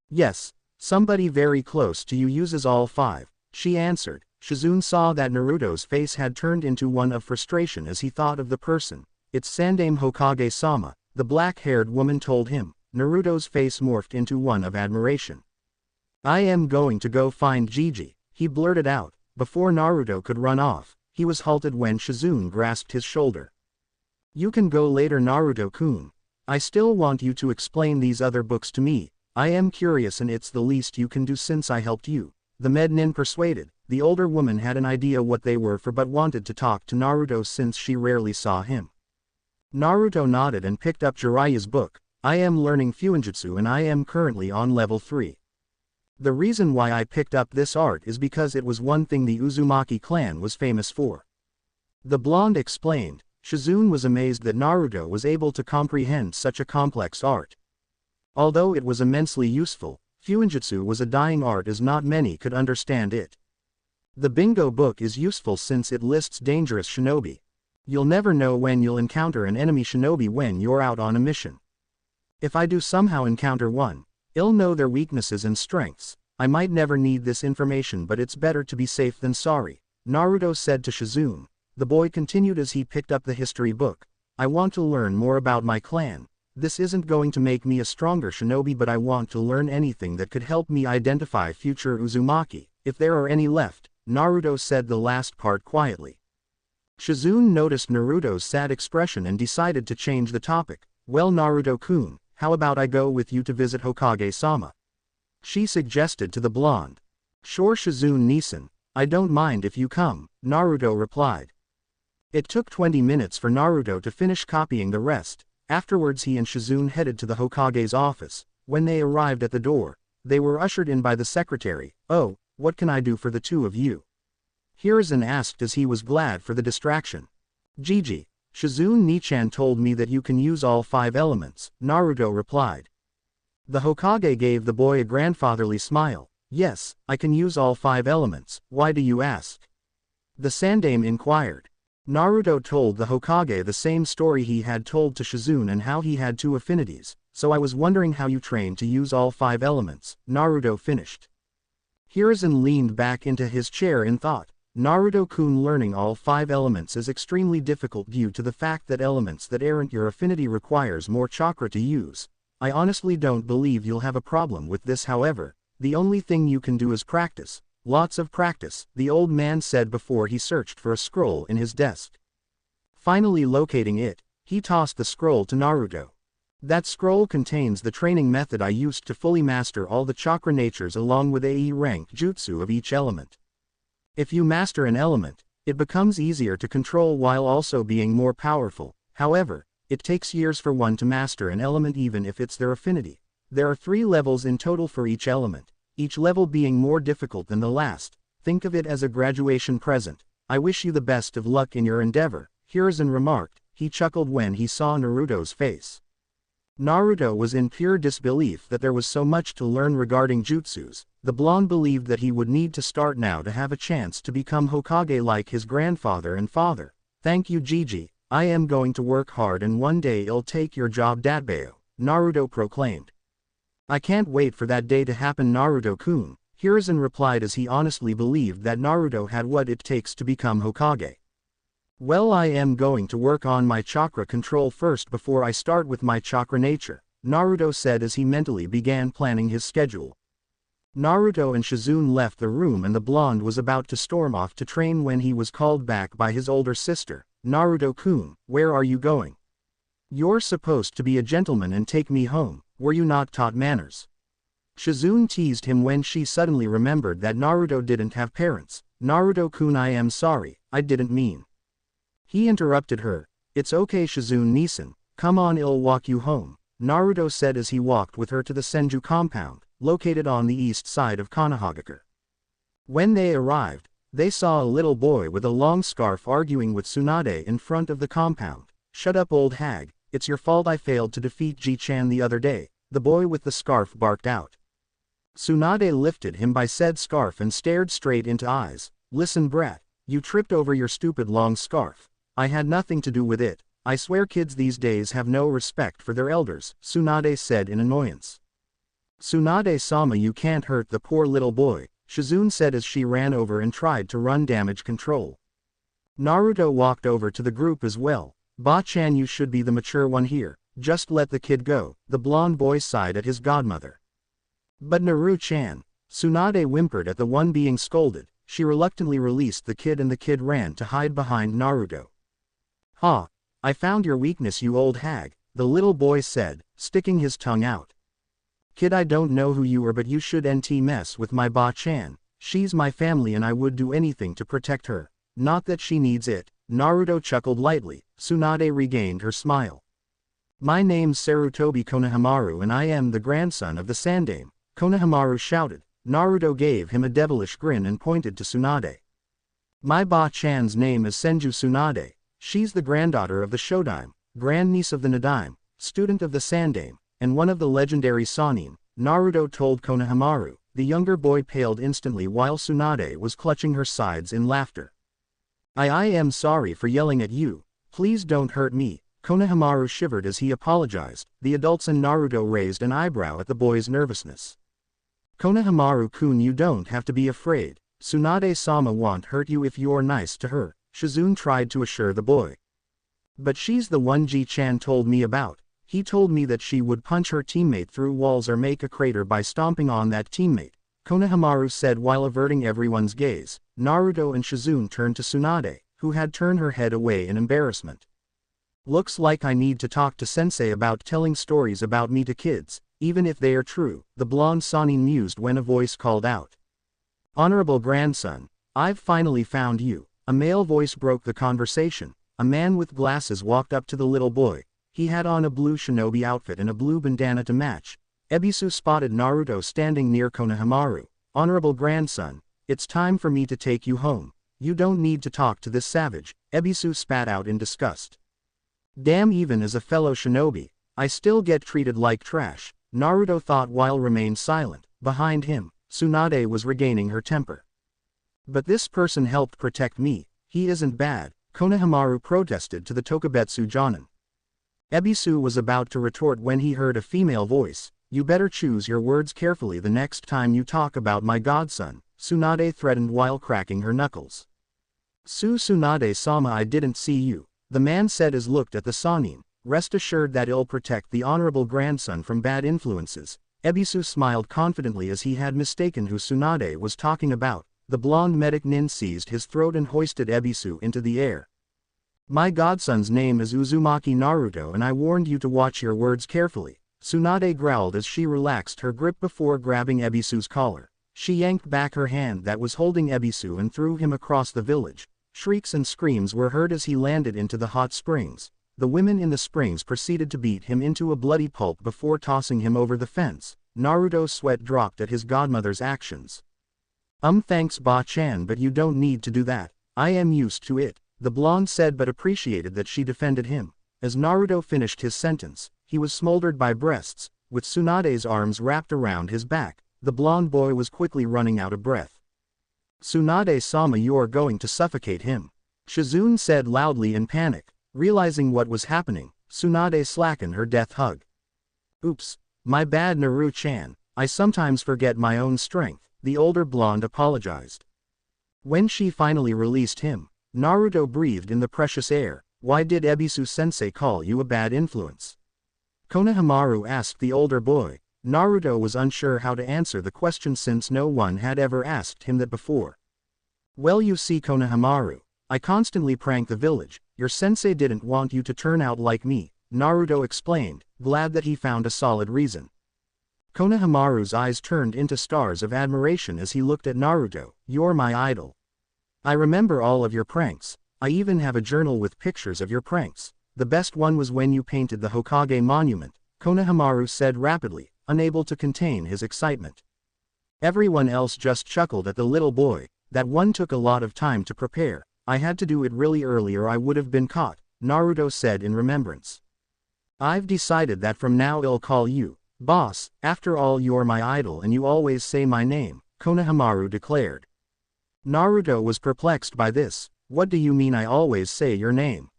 Yes, somebody very close to you uses all five, she answered. Shizune saw that Naruto's face had turned into one of frustration as he thought of the person. It's Sandaime Hokage-sama, the black-haired woman told him. Naruto's face morphed into one of admiration. I am going to go find Gigi, he blurted out. Before Naruto could run off, he was halted when Shizune grasped his shoulder. You can go later, Naruto-kun. I still want you to explain these other books to me. I am curious and it's the least you can do since I helped you. The Mednin persuaded. The older woman had an idea what they were for but wanted to talk to Naruto since she rarely saw him. Naruto nodded and picked up Jiraiya's book. I am learning Fuinjutsu and I am currently on level 3. The reason why I picked up this art is because it was one thing the Uzumaki clan was famous for. The blonde explained. Shizune was amazed that Naruto was able to comprehend such a complex art. Although it was immensely useful, Fuinjutsu was a dying art as not many could understand it. The bingo book is useful since it lists dangerous shinobi. You'll never know when you'll encounter an enemy shinobi when you're out on a mission. If I do somehow encounter one, I'll know their weaknesses and strengths. I might never need this information but it's better to be safe than sorry, Naruto said to Shizune. The boy continued as he picked up the history book. I want to learn more about my clan. This isn't going to make me a stronger shinobi but I want to learn anything that could help me identify future Uzumaki, if there are any left, Naruto said the last part quietly. Shizune noticed Naruto's sad expression and decided to change the topic. Well, Naruto-kun, how about I go with you to visit Hokage-sama? She suggested to the blonde. Sure, Shizune-nisan, I don't mind if you come, Naruto replied. It took 20 minutes for Naruto to finish copying the rest. Afterwards he and Shizune headed to the Hokage's office. When they arrived at the door, they were ushered in by the secretary. Oh, what can I do for the two of you? Hiruzen asked as he was glad for the distraction. Gigi, Shizune-nichan told me that you can use all five elements, Naruto replied. The Hokage gave the boy a grandfatherly smile. Yes, I can use all five elements, why do you ask? The Sandaime inquired. Naruto told the Hokage the same story he had told to Shizune and how he had two affinities, so I was wondering how you trained to use all five elements, Naruto finished. Hiruzen leaned back into his chair in thought. Naruto-kun, learning all five elements is extremely difficult due to the fact that elements that aren't your affinity requires more chakra to use. I honestly don't believe you'll have a problem with this, however. The only thing you can do is practice. Lots of practice, the old man said before he searched for a scroll in his desk. Finally locating it, he tossed the scroll to Naruto. That scroll contains the training method I used to fully master all the chakra natures along with AE rank jutsu of each element. If you master an element, it becomes easier to control while also being more powerful. However, it takes years for one to master an element even if it's their affinity. There are 3 levels in total for each element, each level being more difficult than the last. Think of it as a graduation present. I wish you the best of luck in your endeavor, Hiruzen remarked. He chuckled when he saw Naruto's face. Naruto was in pure disbelief that there was so much to learn regarding jutsus. The blonde believed that he would need to start now to have a chance to become Hokage like his grandfather and father. Thank you, Gigi. I am going to work hard and one day I'll take your job, Datbeo, Naruto proclaimed. I can't wait for that day to happen, Naruto-kun, Hiruzen replied as he honestly believed that Naruto had what it takes to become Hokage. Well, I am going to work on my chakra control first before I start with my chakra nature, Naruto said as he mentally began planning his schedule. Naruto and Shizune left the room and the blonde was about to storm off to train when he was called back by his older sister. Naruto-kun, where are you going? You're supposed to be a gentleman and take me home, were you not taught manners? Shizune teased him when she suddenly remembered that Naruto didn't have parents. Naruto-kun, I am sorry, I didn't mean. He interrupted her. It's okay Shizune-nisan, come on, I'll walk you home, Naruto said as he walked with her to the Senju compound, located on the east side of Konohagakure. When they arrived, they saw a little boy with a long scarf arguing with Tsunade in front of the compound. Shut up old hag, it's your fault I failed to defeat Ji-chan the other day, the boy with the scarf barked out. Tsunade lifted him by said scarf and stared straight into eyes. Listen brat, you tripped over your stupid long scarf. I had nothing to do with it, I swear kids these days have no respect for their elders, Tsunade said in annoyance. Tsunade-sama, you can't hurt the poor little boy, Shizune said as she ran over and tried to run damage control. Naruto walked over to the group as well. Ba-chan, you should be the mature one here, just let the kid go, the blonde boy sighed at his godmother. But Naru-chan, Tsunade whimpered at the one being scolded. She reluctantly released the kid and the kid ran to hide behind Naruto. Ha! I found your weakness you old hag, the little boy said, sticking his tongue out. Kid, I don't know who you are but you shouldn't mess with my Ba-chan, she's my family and I would do anything to protect her, not that she needs it, Naruto chuckled lightly. Tsunade regained her smile. My name's Sarutobi Konohamaru and I am the grandson of the Sandame, Konohamaru shouted. Naruto gave him a devilish grin and pointed to Tsunade. My Ba-chan's name is Senju Tsunade, she's the granddaughter of the Shodime, grandniece of the Nadime, student of the Sandame, and one of the legendary Sannin, Naruto told Konohamaru. The younger boy paled instantly while Tsunade was clutching her sides in laughter. I am sorry for yelling at you, please don't hurt me, Konohamaru shivered as he apologized. The adults and Naruto raised an eyebrow at the boy's nervousness. Konohamaru-kun, you don't have to be afraid, Tsunade-sama won't hurt you if you're nice to her, Shizune tried to assure the boy. But she's the one Ji-chan told me about. He told me that she would punch her teammate through walls or make a crater by stomping on that teammate, Konohamaru said while averting everyone's gaze. Naruto and Shizune turned to Tsunade, who had turned her head away in embarrassment. Looks like I need to talk to sensei about telling stories about me to kids, even if they are true, the blonde Sannin mused when a voice called out. Honorable grandson, I've finally found you, a male voice broke the conversation. A man with glasses walked up to the little boy. He had on a blue shinobi outfit and a blue bandana to match. Ebisu spotted Naruto standing near Konohamaru. Honorable grandson, it's time for me to take you home. You don't need to talk to this savage, Ebisu spat out in disgust. Damn, even as a fellow shinobi, I still get treated like trash, Naruto thought while remained silent. Behind him, Tsunade was regaining her temper. But this person helped protect me, he isn't bad, Konohamaru protested to the Tokubetsu Jonin. Ebisu was about to retort when he heard a female voice. You better choose your words carefully the next time you talk about my godson, Tsunade threatened while cracking her knuckles. Tsunade-sama, I didn't see you, the man said as looked at the Sannin. Rest assured that I'll protect the honorable grandson from bad influences. Ebisu smiled confidently as he had mistaken who Tsunade was talking about. The blonde medic nin seized his throat and hoisted Ebisu into the air. My godson's name is Uzumaki Naruto and I warned you to watch your words carefully, Tsunade growled as she relaxed her grip before grabbing Ebisu's collar. She yanked back her hand that was holding Ebisu and threw him across the village. Shrieks and screams were heard as he landed into the hot springs. The women in the springs proceeded to beat him into a bloody pulp before tossing him over the fence. Naruto's sweat dropped at his godmother's actions. Thanks Ba-chan, but you don't need to do that, I am used to it, the blonde said but appreciated that she defended him. As Naruto finished his sentence, he was smoldered by breasts, with Tsunade's arms wrapped around his back. The blonde boy was quickly running out of breath. Tsunade-sama, you're going to suffocate him, Shizune said loudly in panic. Realizing what was happening, Tsunade slackened her death hug. Oops, my bad Naru-chan, I sometimes forget my own strength, the older blonde apologized. When she finally released him, Naruto breathed in the precious air. Why did Ebisu-sensei call you a bad influence? Konohamaru asked the older boy. Naruto was unsure how to answer the question since no one had ever asked him that before. Well, you see, Konohamaru, I constantly prank the village. Your sensei didn't want you to turn out like me, Naruto explained, glad that he found a solid reason. Konohamaru's eyes turned into stars of admiration as he looked at Naruto. You're my idol. I remember all of your pranks. I even have a journal with pictures of your pranks. The best one was when you painted the Hokage monument, Konohamaru said rapidly, unable to contain his excitement. Everyone else just chuckled at the little boy. That one took a lot of time to prepare. I had to do it really early or I would have been caught, Naruto said in remembrance. I've decided that from now I'll call you boss. After all, you're my idol and you always say my name, Konohamaru declared. Naruto was perplexed by this. What do you mean I always say your name?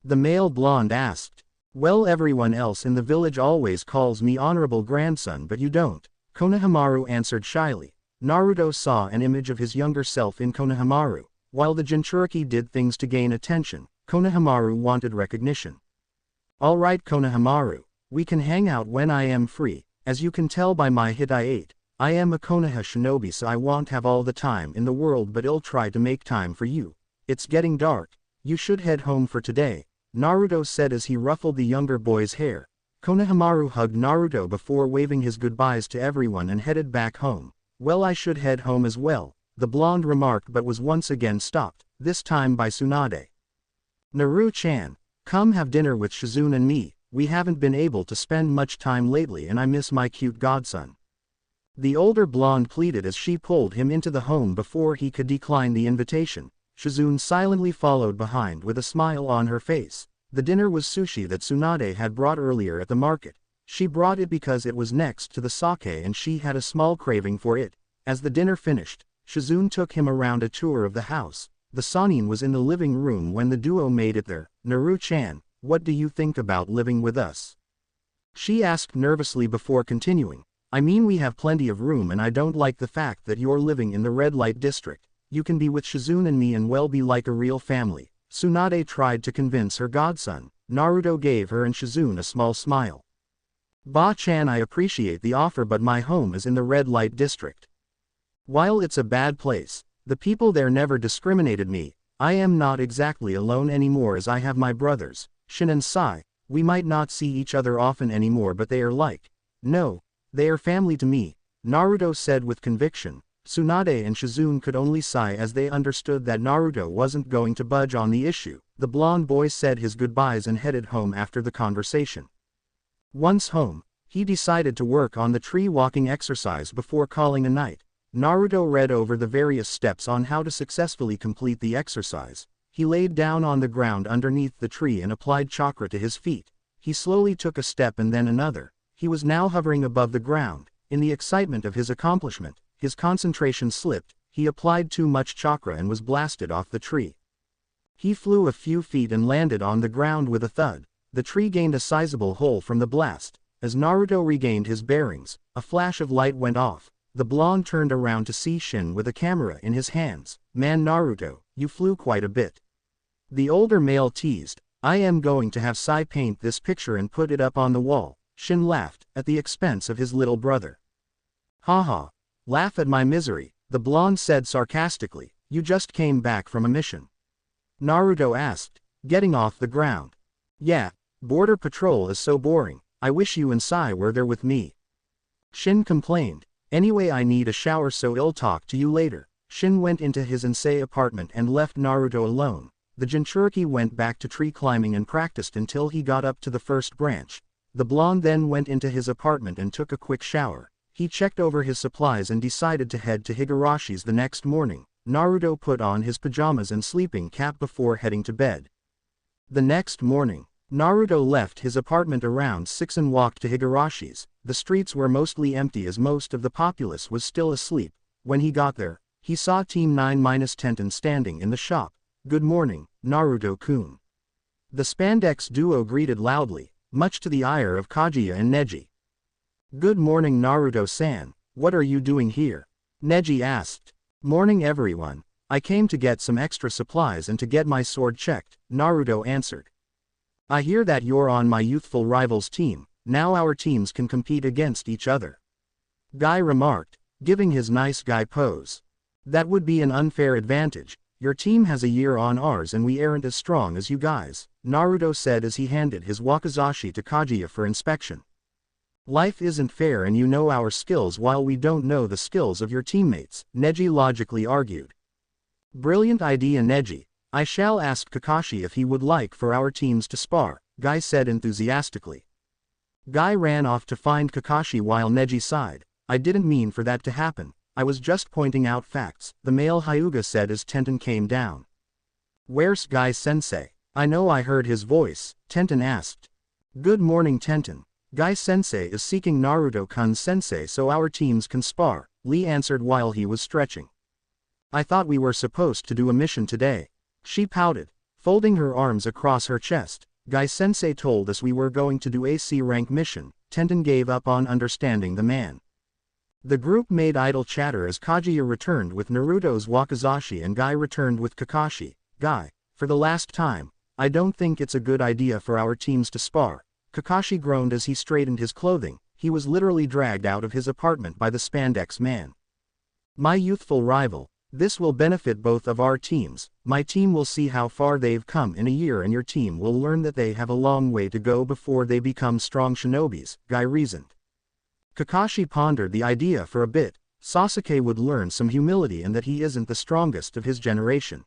The male blonde asked. Well, everyone else in the village always calls me honorable grandson, but you don't, Konohamaru answered shyly. Naruto saw an image of his younger self in Konohamaru. While the Jinchuriki did things to gain attention, Konohamaru wanted recognition. Alright Konohamaru, we can hang out when I am free. As you can tell by my Hitai, I am a Konoha shinobi, so I won't have all the time in the world, but I'll try to make time for you. It's getting dark. You should head home for today, Naruto said as he ruffled the younger boy's hair. Konohamaru hugged Naruto before waving his goodbyes to everyone and headed back home. Well, I should head home as well, the blonde remarked, but was once again stopped, this time by Tsunade. Naru-chan, come have dinner with Shizune and me. We haven't been able to spend much time lately and I miss my cute godson. The older blonde pleaded as she pulled him into the home before he could decline the invitation. Shizune silently followed behind with a smile on her face. The dinner was sushi that Tsunade had brought earlier at the market. She brought it because it was next to the sake and she had a small craving for it. As the dinner finished, Shizune took him around a tour of the house. The Sanin was in the living room when the duo made it there. Naru-chan, what do you think about living with us? She asked nervously before continuing. I mean, we have plenty of room and I don't like the fact that you're living in the red light district. You can be with Shizune and me and well be like a real family. Tsunade tried to convince her godson. Naruto gave her and Shizune a small smile. Ba-chan, I appreciate the offer, but my home is in the red light district. While it's a bad place, the people there never discriminated me. I am not exactly alone anymore as I have my brothers, Shin and Sai. We might not see each other often anymore, but they are they are family to me, Naruto said with conviction. Tsunade and Shizune could only sigh as they understood that Naruto wasn't going to budge on the issue. The blonde boy said his goodbyes and headed home after the conversation. Once home, he decided to work on the tree walking exercise before calling a night. Naruto read over the various steps on how to successfully complete the exercise. He laid down on the ground underneath the tree and applied chakra to his feet. He slowly took a step and then another. He was now hovering above the ground. In the excitement of his accomplishment, his concentration slipped. He applied too much chakra and was blasted off the tree. He flew a few feet and landed on the ground with a thud. The tree gained a sizable hole from the blast. As Naruto regained his bearings, a flash of light went off. The blonde turned around to see Shin with a camera in his hands. Man, Naruto, you flew quite a bit. The older male teased. I am going to have Sai paint this picture and put it up on the wall. Shin laughed, at the expense of his little brother. Haha. Laugh at my misery, the blonde said sarcastically. You just came back from a mission? Naruto asked, getting off the ground. Yeah, border patrol is so boring. I wish you and Sai were there with me. Shin complained. Anyway, I need a shower, so I'll talk to you later. Shin went into his sensei apartment and left Naruto alone. The Jinchuriki went back to tree climbing and practiced until he got up to the first branch. The blonde then went into his apartment and took a quick shower. He checked over his supplies and decided to head to Higarashi's the next morning. Naruto put on his pajamas and sleeping cap before heading to bed. The next morning, Naruto left his apartment around 6 and walked to Higarashi's. The streets were mostly empty as most of the populace was still asleep. When he got there, he saw Team 9-Tenten standing in the shop. Good morning, Naruto-kun. The spandex duo greeted loudly, much to the ire of Kaguya and Neji. Good morning, Naruto-san. What are you doing here? Neji asked. Morning, everyone. I came to get some extra supplies and to get my sword checked, Naruto answered. I hear that you're on my youthful rival's team, now our teams can compete against each other. Guy remarked, giving his nice guy pose. That would be an unfair advantage. Your team has a year on ours and we aren't as strong as you guys, Naruto said as he handed his wakizashi to Kaguya for inspection. Life isn't fair and you know our skills while we don't know the skills of your teammates, Neji logically argued. Brilliant idea Neji. I shall ask Kakashi if he would like for our teams to spar, Guy said enthusiastically. Guy ran off to find Kakashi while Neji sighed. I didn't mean for that to happen, I was just pointing out facts, the male Hyuga said as Tenten came down. Where's Guy-sensei? I know I heard his voice, Tenten asked. Good morning Tenten. Guy-sensei is seeking Naruto-kun-sensei so our teams can spar, Lee answered while he was stretching. I thought we were supposed to do a mission today. She pouted, folding her arms across her chest. Guy-sensei told us we were going to do a C-rank mission. Tenten gave up on understanding the man. The group made idle chatter as Kaguya returned with Naruto's wakizashi and Guy returned with Kakashi. Guy, for the last time, I don't think it's a good idea for our teams to spar. Kakashi groaned as he straightened his clothing. He was literally dragged out of his apartment by the spandex man. My youthful rival, this will benefit both of our teams. My team will see how far they've come in a year and your team will learn that they have a long way to go before they become strong shinobis, Guy reasoned. Kakashi pondered the idea for a bit. Sasuke would learn some humility and that he isn't the strongest of his generation.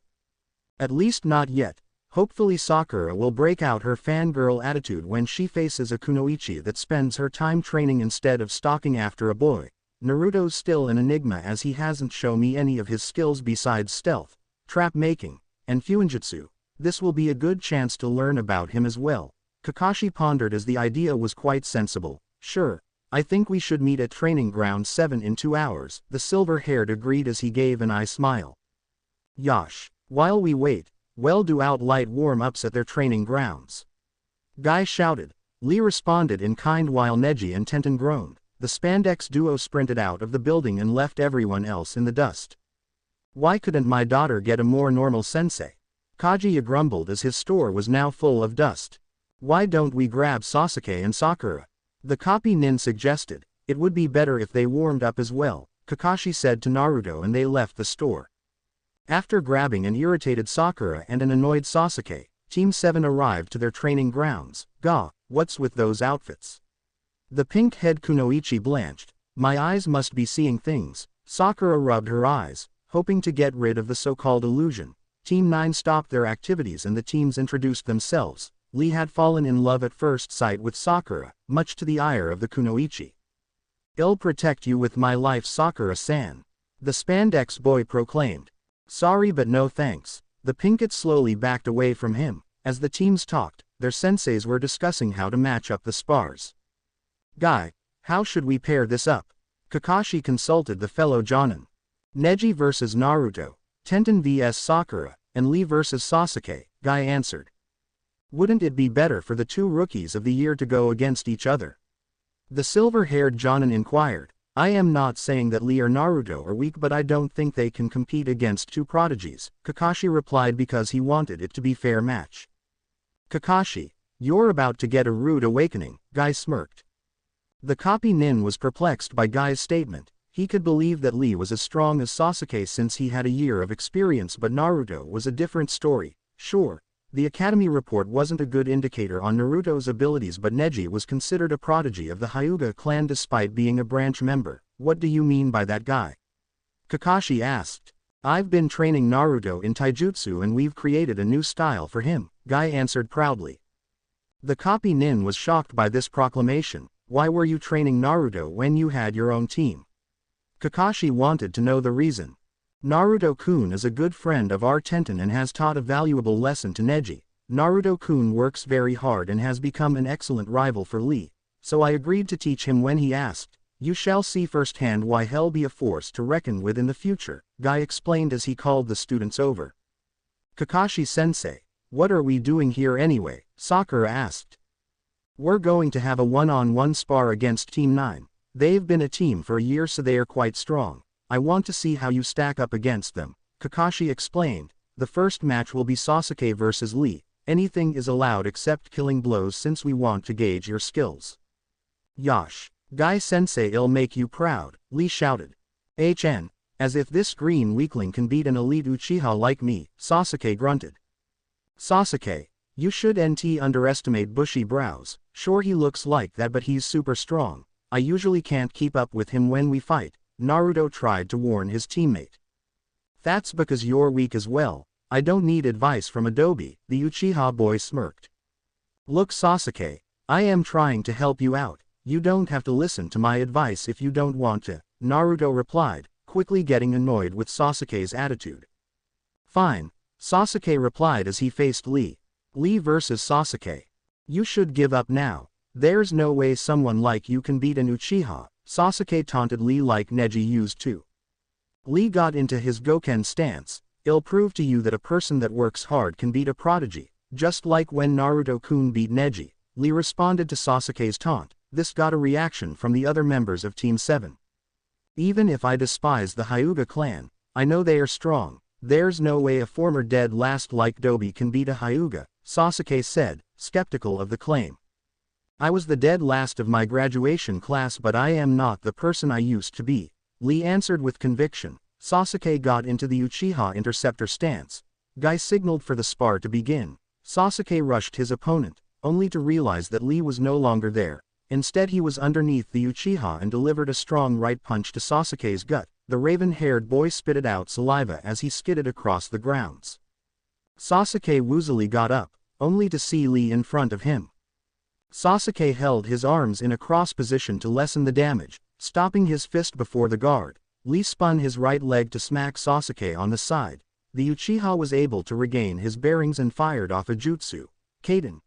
At least not yet. Hopefully Sakura will break out her fangirl attitude when she faces a kunoichi that spends her time training instead of stalking after a boy. Naruto's still an enigma as he hasn't shown me any of his skills besides stealth, trap making, and fuinjutsu. This will be a good chance to learn about him as well. Kakashi pondered as the idea was quite sensible. Sure, I think we should meet at training ground 7 in 2 hours, the silver-haired agreed as he gave an eye smile. Yosh. While we wait, we'll do out light warm-ups at their training grounds. Guy shouted. Lee responded in kind while Neji and Tenten groaned. The spandex duo sprinted out of the building and left everyone else in the dust. Why couldn't my daughter get a more normal sensei? Kaguya grumbled as his store was now full of dust. Why don't we grab Sasuke and Sakura? The copy nin suggested. It would be better if they warmed up as well, Kakashi said to Naruto and they left the store. After grabbing an irritated Sakura and an annoyed Sasuke, Team 7 arrived to their training grounds. Gah, what's with those outfits? The pink-head kunoichi blanched. My eyes must be seeing things. Sakura rubbed her eyes, hoping to get rid of the so-called illusion. Team 9 stopped their activities and the teams introduced themselves. Lee had fallen in love at first sight with Sakura, much to the ire of the kunoichi. I'll protect you with my life Sakura-san. The spandex boy proclaimed. Sorry but no thanks. The pinkett slowly backed away from him. As the teams talked, their senseis were discussing how to match up the spars. Guy, how should we pair this up? Kakashi consulted the fellow Jonin. Neji vs Naruto, Tenten vs Sakura, and Lee vs Sasuke, Guy answered. Wouldn't it be better for the 2 rookies of the year to go against each other? The silver-haired Jonin inquired. I am not saying that Lee or Naruto are weak but I don't think they can compete against 2 prodigies, Kakashi replied because he wanted it to be fair match. Kakashi, you're about to get a rude awakening, Guy smirked. The copy nin was perplexed by Guy's statement. He could believe that Lee was as strong as Sasuke since he had a year of experience but Naruto was a different story. Sure, the academy report wasn't a good indicator on Naruto's abilities but Neji was considered a prodigy of the Hyuga clan despite being a branch member. What do you mean by that, Guy? Kakashi asked. I've been training Naruto in taijutsu and we've created a new style for him, Guy answered proudly. The copy nin was shocked by this proclamation. Why were you training Naruto when you had your own team? Kakashi wanted to know the reason. Naruto-kun is a good friend of our Tenten and has taught a valuable lesson to Neji. Naruto-kun works very hard and has become an excellent rival for Lee, so I agreed to teach him when he asked. You shall see firsthand why he'll be a force to reckon with in the future, Guy explained as he called the students over. Kakashi-sensei, what are we doing here anyway? Sakura asked. We're going to have a one-on-one spar against Team 9. They've been a team for a year so they are quite strong. I want to see how you stack up against them, Kakashi explained. The first match will be Sasuke versus Lee. Anything is allowed except killing blows since we want to gauge your skills. Yosh. Guy-sensei, it'll make you proud, Lee shouted. HN. As if this green weakling can beat an elite Uchiha like me, Sasuke grunted. Sasuke. You shouldn't underestimate bushy brows. Sure, he looks like that, but he's super strong. I usually can't keep up with him when we fight, Naruto tried to warn his teammate. That's because you're weak as well. I don't need advice from Adobe, the Uchiha boy smirked. Look, Sasuke, I am trying to help you out. You don't have to listen to my advice if you don't want to, Naruto replied, quickly getting annoyed with Sasuke's attitude. Fine, Sasuke replied as he faced Lee. Lee versus Sasuke. You should give up now. There's no way someone like you can beat an Uchiha, Sasuke taunted Lee like Neji used to. Lee got into his Goken stance. I'll prove to you that a person that works hard can beat a prodigy, just like when Naruto-kun beat Neji, Lee responded to Sasuke's taunt. This got a reaction from the other members of Team 7. Even if I despise the Hyuga clan, I know they are strong. There's no way a former dead last like Dobi can beat a Hyuga, Sasuke said, skeptical of the claim. I was the dead last of my graduation class, but I am not the person I used to be, Lee answered with conviction. Sasuke got into the Uchiha interceptor stance. Guy signaled for the spar to begin. Sasuke rushed his opponent, only to realize that Lee was no longer there. Instead, he was underneath the Uchiha and delivered a strong right punch to Sasuke's gut. The raven-haired boy spitted out saliva as he skidded across the grounds. Sasuke woozily got up, only to see Lee in front of him. Sasuke held his arms in a cross position to lessen the damage, stopping his fist before the guard. Lee spun his right leg to smack Sasuke on the side. The Uchiha was able to regain his bearings and fired off a jutsu. Kaden.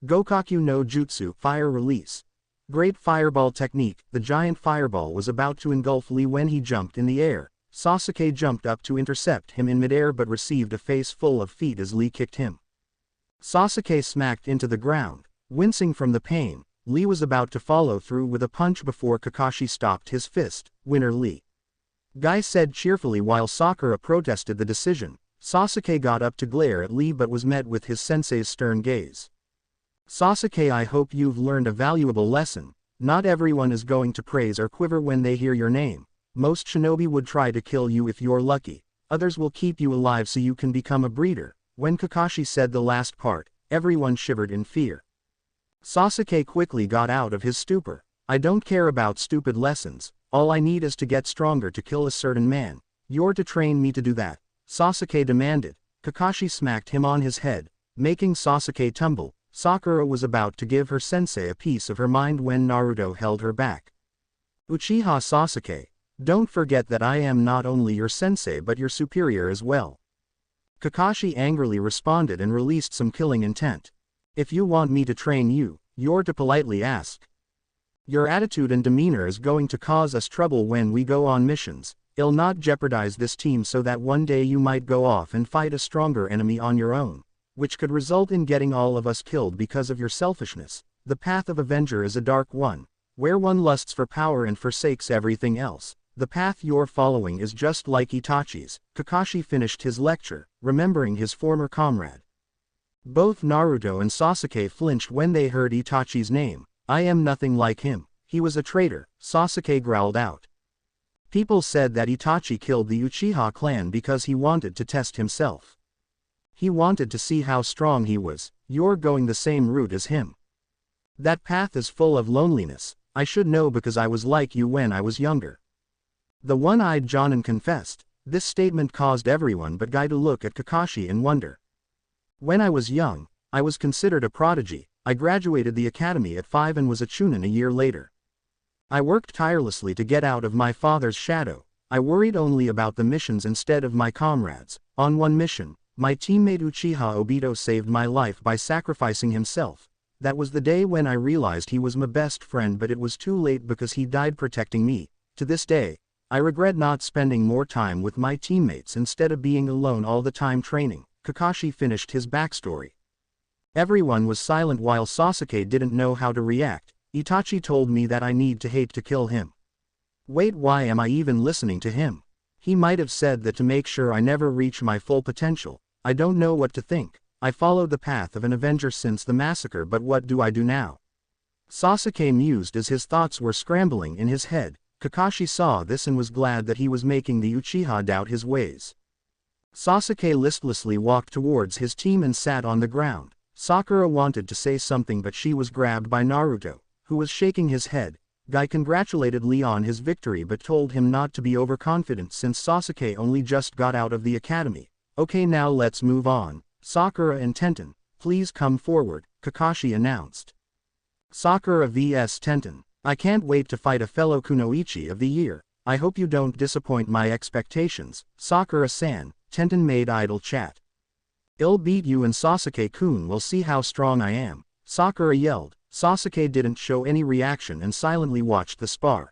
Gokaku no Jutsu, fire release. Great fireball technique. The giant fireball was about to engulf Lee when he jumped in the air. Sasuke jumped up to intercept him in midair but received a face full of feet as Lee kicked him. Sasuke smacked into the ground. Wincing from the pain, Lee was about to follow through with a punch before Kakashi stopped his fist. Winner Lee. Guy said cheerfully while Sakura protested the decision. Sasuke got up to glare at Lee but was met with his sensei's stern gaze. Sasuke, I hope you've learned a valuable lesson. Not everyone is going to praise or quiver when they hear your name. Most shinobi would try to kill you if you're lucky. Others will keep you alive so you can become a breeder. When Kakashi said the last part, everyone shivered in fear. Sasuke quickly got out of his stupor. I don't care about stupid lessons. All I need is to get stronger to kill a certain man. You're to train me to do that, Sasuke demanded. Kakashi smacked him on his head, making Sasuke tumble. Sakura was about to give her sensei a piece of her mind when Naruto held her back. Uchiha Sasuke, don't forget that I am not only your sensei but your superior as well. Kakashi angrily responded and released some killing intent. If you want me to train you, you're to politely ask. Your attitude and demeanor is going to cause us trouble when we go on missions. It'll not jeopardize this team so that one day you might go off and fight a stronger enemy on your own, which could result in getting all of us killed because of your selfishness. The path of Avenger is a dark one, where one lusts for power and forsakes everything else. The path you're following is just like Itachi's. Kakashi finished his lecture, remembering his former comrade. Both Naruto and Sasuke flinched when they heard Itachi's name. I am nothing like him. He was a traitor, Sasuke growled out. People said that Itachi killed the Uchiha clan because he wanted to test himself. He wanted to see how strong he was. You're going the same route as him. That path is full of loneliness. I should know because I was like you when I was younger. The one-eyed Jonin confessed. This statement caused everyone but Guy to look at Kakashi in wonder. When I was young, I was considered a prodigy. I graduated the academy at 5 and was a chunin a year later. I worked tirelessly to get out of my father's shadow. I worried only about the missions instead of my comrades. On one mission, my teammate Uchiha Obito saved my life by sacrificing himself. That was the day when I realized he was my best friend, but it was too late because he died protecting me. To this day, I regret not spending more time with my teammates instead of being alone all the time training. Kakashi finished his backstory. Everyone was silent while Sasuke didn't know how to react. Itachi told me that I need to hate to kill him. Wait, why am I even listening to him? He might have said that to make sure I never reach my full potential. I don't know what to think. I followed the path of an Avenger since the massacre, but what do I do now? Sasuke mused as his thoughts were scrambling in his head. Kakashi saw this and was glad that he was making the Uchiha doubt his ways. Sasuke listlessly walked towards his team and sat on the ground. Sakura wanted to say something but she was grabbed by Naruto, who was shaking his head. Guy congratulated Lee on his victory but told him not to be overconfident since Sasuke only just got out of the academy. Okay, now let's move on. Sakura and Tenten, please come forward, Kakashi announced. Sakura vs Tenten. I can't wait to fight a fellow Kunoichi of the year. I hope you don't disappoint my expectations, Sakura-san. Tenten made idle chat. I'll beat you and Sasuke-kun will see how strong I am, Sakura yelled. Sasuke didn't show any reaction and silently watched the spar.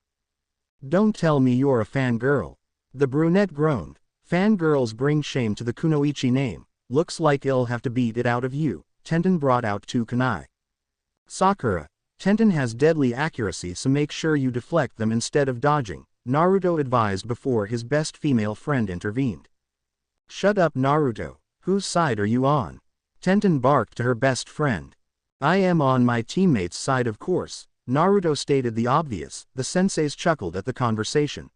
Don't tell me you're a fangirl. The brunette groaned. Fangirls bring shame to the Kunoichi name. Looks like I'll have to beat it out of you. Tenten brought out two kunai. Sakura. Tenten has deadly accuracy, so make sure you deflect them instead of dodging, Naruto advised before his best female friend intervened. Shut up, Naruto. Whose side are you on? Tenten barked to her best friend. I am on my teammate's side, of course, Naruto stated the obvious. The senseis chuckled at the conversation.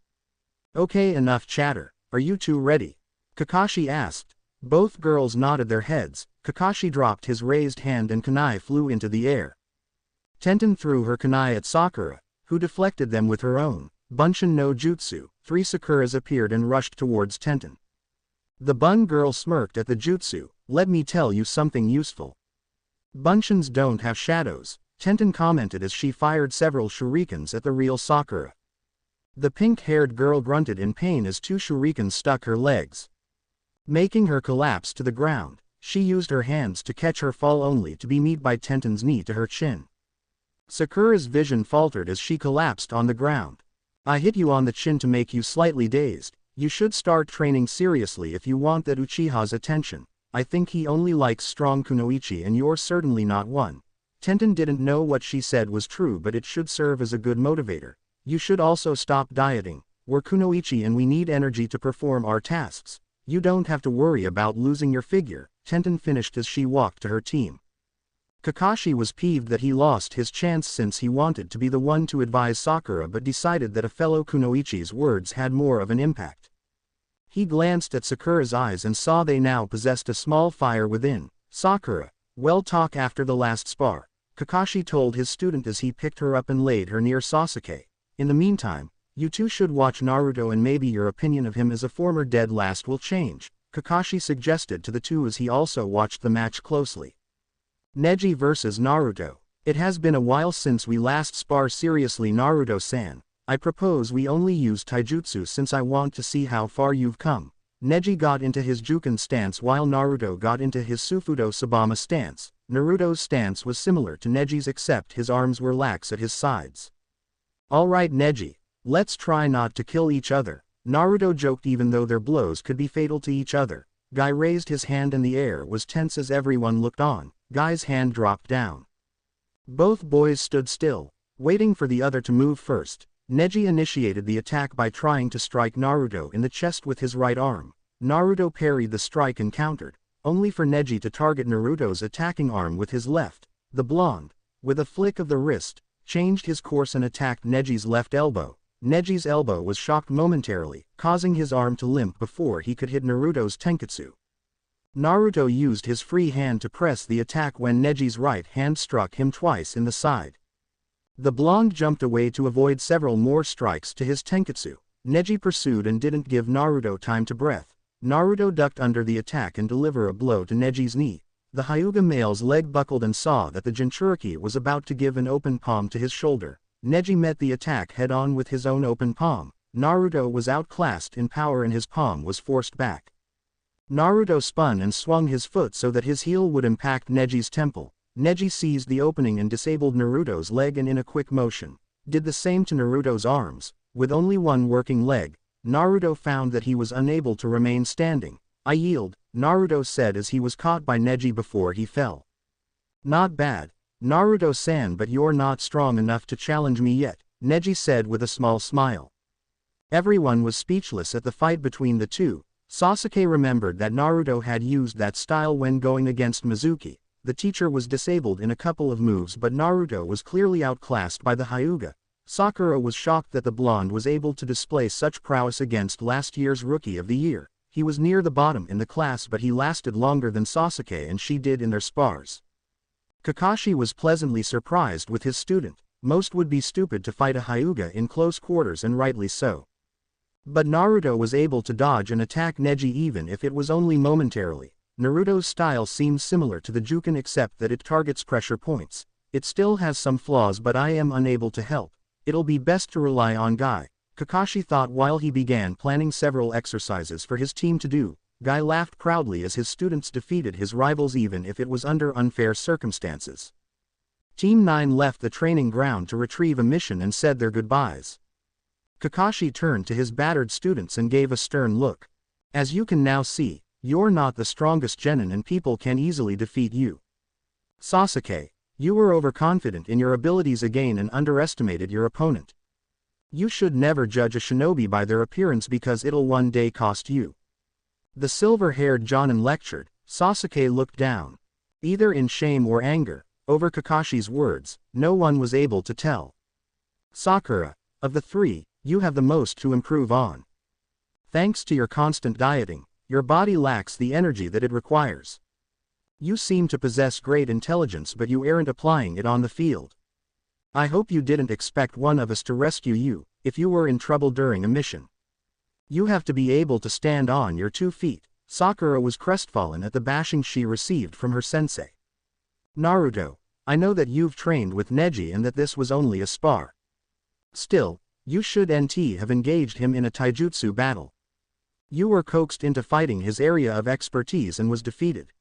Okay, enough chatter. Are you two ready? Kakashi asked. Both girls nodded their heads. Kakashi dropped his raised hand and kunai flew into the air. Tenten threw her kunai at Sakura, who deflected them with her own Bunshin no Jutsu. 3 Sakuras appeared and rushed towards Tenten. The Bun girl smirked at the jutsu. Let me tell you something useful. Bunshins don't have shadows, Tenten commented as she fired several shurikens at the real Sakura. The pink-haired girl grunted in pain as 2 shurikens stuck her legs, making her collapse to the ground. She used her hands to catch her fall only to be met by Tenten's knee to her chin. Sakura's vision faltered as she collapsed on the ground. I hit you on the chin to make you slightly dazed. You should start training seriously if you want that Uchiha's attention. I think he only likes strong Kunoichi and you're certainly not one. Tenten didn't know what she said was true, but it should serve as a good motivator. You should also stop dieting. We're Kunoichi and we need energy to perform our tasks. You don't have to worry about losing your figure, Tenten finished as she walked to her team. Kakashi was peeved that he lost his chance since he wanted to be the one to advise Sakura but decided that a fellow Kunoichi's words had more of an impact. He glanced at Sakura's eyes and saw they now possessed a small fire within. Sakura, well, talk after the last spar, Kakashi told his student as he picked her up and laid her near Sasuke. In the meantime, you two should watch Naruto and maybe your opinion of him as a former dead last will change, Kakashi suggested to the two as he also watched the match closely. Neji vs Naruto. It has been a while since we last spar seriously, Naruto-san. I propose we only use taijutsu since I want to see how far you've come. Neji got into his Juken stance while Naruto got into his Sufudo Sabama stance. Naruto's stance was similar to Neji's except his arms were lax at his sides. Alright Neji, let's try not to kill each other, Naruto joked even though their blows could be fatal to each other. Guy raised his hand and the air was tense as everyone looked on. Guy's hand dropped down. Both boys stood still, waiting for the other to move first. Neji initiated the attack by trying to strike Naruto in the chest with his right arm. Naruto parried the strike and countered, only for Neji to target Naruto's attacking arm with his left. The blonde, with a flick of the wrist, changed his course and attacked Neji's left elbow. Neji's elbow was shocked momentarily, causing his arm to limp before he could hit Naruto's tenketsu. Naruto used his free hand to press the attack when Neji's right hand struck him twice in the side. The blonde jumped away to avoid several more strikes to his tenketsu. Neji pursued and didn't give Naruto time to breath. Naruto ducked under the attack and delivered a blow to Neji's knee. The Hyuga male's leg buckled and saw that the Jinchuriki was about to give an open palm to his shoulder. Neji met the attack head-on with his own open palm. Naruto was outclassed in power and his palm was forced back. Naruto spun and swung his foot so that his heel would impact Neji's temple. Neji seized the opening and disabled Naruto's leg and in a quick motion, did the same to Naruto's arms. With only one working leg, Naruto found that he was unable to remain standing. I yield, Naruto said as he was caught by Neji before he fell. Not bad, Naruto-san, but you're not strong enough to challenge me yet, Neji said with a small smile. Everyone was speechless at the fight between the two. Sasuke remembered that Naruto had used that style when going against Mizuki. the teacher was disabled in a couple of moves but Naruto was clearly outclassed by the Hyuga. Sakura was shocked that the blonde was able to display such prowess against last year's Rookie of the Year. He was near the bottom in the class but he lasted longer than Sasuke and she did in their spars. Kakashi was pleasantly surprised with his student. Most would be stupid to fight a Hyuga in close quarters and rightly so. But Naruto was able to dodge and attack Neji even if it was only momentarily. Naruto's style seems similar to the Juken except that it targets pressure points. It still has some flaws but I am unable to help. It'll be best to rely on Guy. Kakashi thought while he began planning several exercises for his team to do. Guy laughed proudly as his students defeated his rivals even if it was under unfair circumstances. Team 9 left the training ground to retrieve a mission and said their goodbyes. Kakashi turned to his battered students and gave a stern look. As you can now see, you're not the strongest genin and people can easily defeat you. Sasuke, you were overconfident in your abilities again and underestimated your opponent. You should never judge a shinobi by their appearance because it'll one day cost you. The silver-haired Jonin lectured. Sasuke looked down. Either in shame or anger, over Kakashi's words, no one was able to tell. Sakura, of the three, you have the most to improve on. Thanks to your constant dieting, your body lacks the energy that it requires. You seem to possess great intelligence but you aren't applying it on the field. I hope you didn't expect one of us to rescue you, if you were in trouble during a mission. You have to be able to stand on your 2 feet. Sakura was crestfallen at the bashing she received from her sensei. Naruto, I know that you've trained with Neji and that this was only a spar. Still, you should have engaged him in a taijutsu battle. You were coaxed into fighting his area of expertise and was defeated.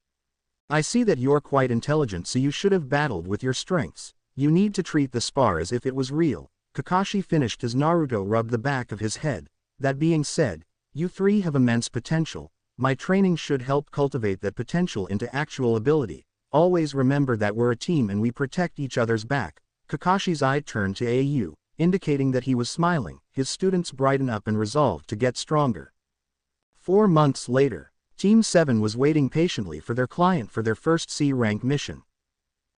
I see that you're quite intelligent so you should have battled with your strengths. You need to treat the spar as if it was real. Kakashi finished as Naruto rubbed the back of his head. That being said, you three have immense potential. My training should help cultivate that potential into actual ability. Always remember that we're a team and we protect each other's back. Kakashi's eye turned to Au, indicating that he was smiling. His students brighten up and resolve to get stronger. 4 months later, Team 7 was waiting patiently for their client for their first C-rank mission.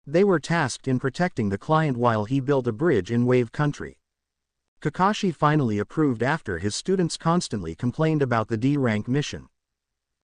They were tasked in protecting the client while he built a bridge in Wave Country. Kakashi finally approved after his students constantly complained about the D-rank mission.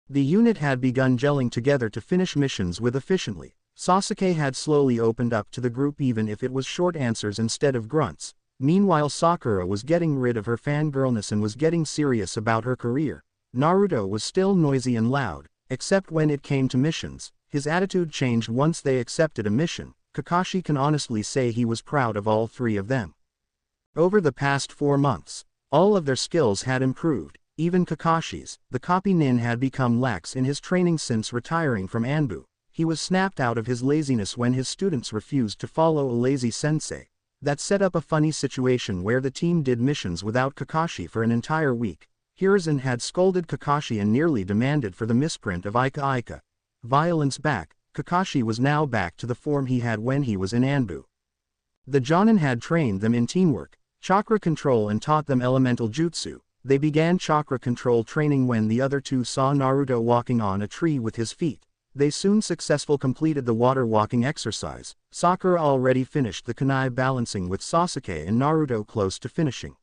The unit had begun gelling together to finish missions with efficiently. Sasuke had slowly opened up to the group even if it was short answers instead of grunts. Meanwhile Sakura was getting rid of her fangirlness and was getting serious about her career. Naruto was still noisy and loud, except when it came to missions. His attitude changed once they accepted a mission. Kakashi can honestly say he was proud of all 3 of them. Over the past 4 months, all of their skills had improved, even Kakashi's. The copy nin had become lax in his training since retiring from Anbu. He was snapped out of his laziness when his students refused to follow a lazy sensei. That set up a funny situation where the team did missions without Kakashi for an entire week. Hiruzen had scolded Kakashi and nearly demanded for the misprint of Ika Ika. Violence back, Kakashi was now back to the form he had when he was in Anbu. The Jonin had trained them in teamwork, chakra control and taught them elemental jutsu. They began chakra control training when the other 2 saw Naruto walking on a tree with his feet. They soon successfully completed the water walking exercise. Sakura already finished the kunai balancing with Sasuke and Naruto close to finishing.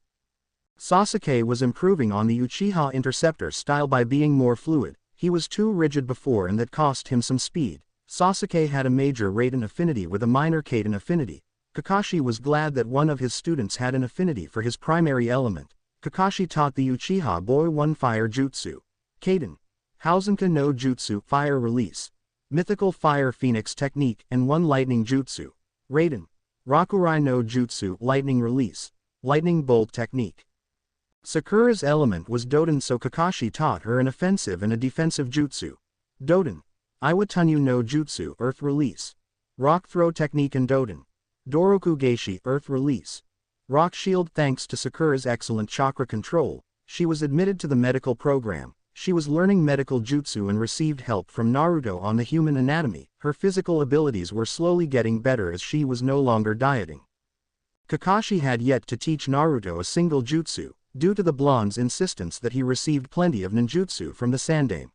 Sasuke was improving on the Uchiha Interceptor style by being more fluid. He was too rigid before and that cost him some speed. Sasuke had a major Raiden affinity with a minor Kaden affinity. Kakashi was glad that one of his students had an affinity for his primary element. Kakashi taught the Uchiha boy 1 fire jutsu. Kaden, Hausenka no jutsu fire release, mythical fire phoenix technique and 1 lightning jutsu. Raiden, Rakurai no jutsu lightning release, lightning bolt technique. Sakura's element was Doden so Kakashi taught her an offensive and a defensive jutsu. Doden, Iwatanyu no jutsu earth release, rock throw technique and Doden, Doroku Geishi earth release, rock shield. Thanks to Sakura's excellent chakra control, she was admitted to the medical program. She was learning medical jutsu and received help from Naruto on the human anatomy. Her physical abilities were slowly getting better as she was no longer dieting. Kakashi had yet to teach Naruto a single jutsu, due to the blonde's insistence that he received plenty of ninjutsu from the Sandaime.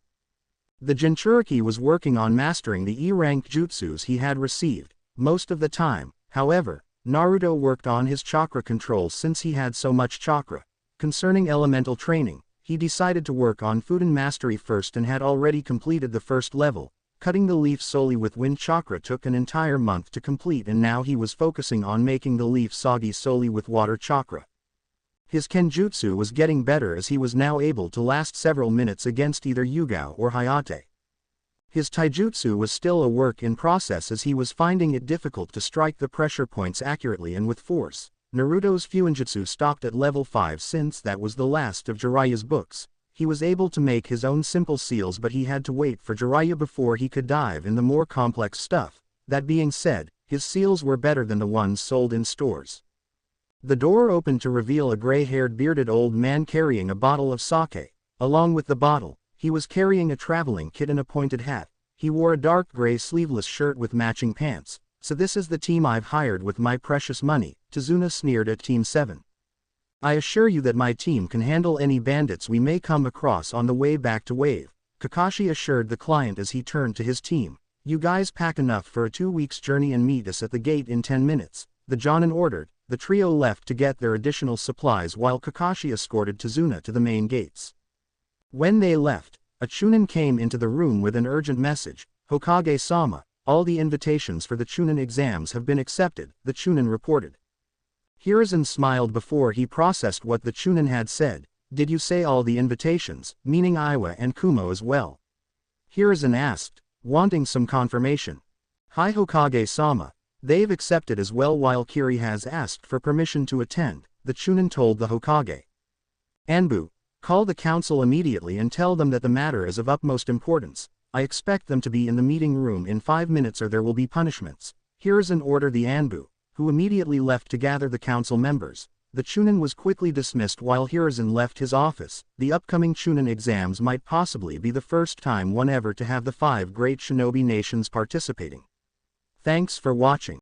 The Jinchuriki was working on mastering the E-rank jutsus he had received. Most of the time, however, Naruto worked on his chakra control since he had so much chakra. Concerning elemental training, he decided to work on Fudan mastery first and had already completed the first level. Cutting the leaf solely with wind chakra took an entire month to complete, and now he was focusing on making the leaf soggy solely with water chakra. His kenjutsu was getting better as he was now able to last several minutes against either Yugao or Hayate. His taijutsu was still a work in process as he was finding it difficult to strike the pressure points accurately and with force. Naruto's Fuinjutsu stopped at level 5 since that was the last of Jiraiya's books. He was able to make his own simple seals, but he had to wait for Jiraiya before he could dive in the more complex stuff. That being said, his seals were better than the ones sold in stores. The door opened to reveal a gray-haired bearded old man carrying a bottle of sake. Along with the bottle, he was carrying a traveling kit and a pointed hat. He wore a dark gray sleeveless shirt with matching pants. "So this is the team I've hired with my precious money," Tazuna sneered at Team 7. "I assure you that my team can handle any bandits we may come across on the way back to Wave," Kakashi assured the client as he turned to his team. "You guys pack enough for a 2 weeks journey and meet us at the gate in 10 minutes, the Jonin ordered. The trio left to get their additional supplies while Kakashi escorted Tazuna to the main gates. When they left, a Chunin came into the room with an urgent message. "Hokage-sama, all the invitations for the Chunin exams have been accepted," the Chunin reported. Hiruzen smiled before he processed what the Chunin had said. "Did you say all the invitations, meaning Iwa and Kumo as well?" Hiruzen asked, wanting some confirmation. "Hi Hokage-sama. They've accepted as well, while Kiri has asked for permission to attend," the Chunin told the Hokage. "Anbu, call the council immediately and tell them that the matter is of utmost importance. I expect them to be in the meeting room in 5 minutes or there will be punishments." Hiruzen ordered the Anbu, who immediately left to gather the council members. The Chunin was quickly dismissed while Hiruzen left his office. The upcoming Chunin exams might possibly be the first time one ever to have the 5 great shinobi nations participating. Thanks for watching.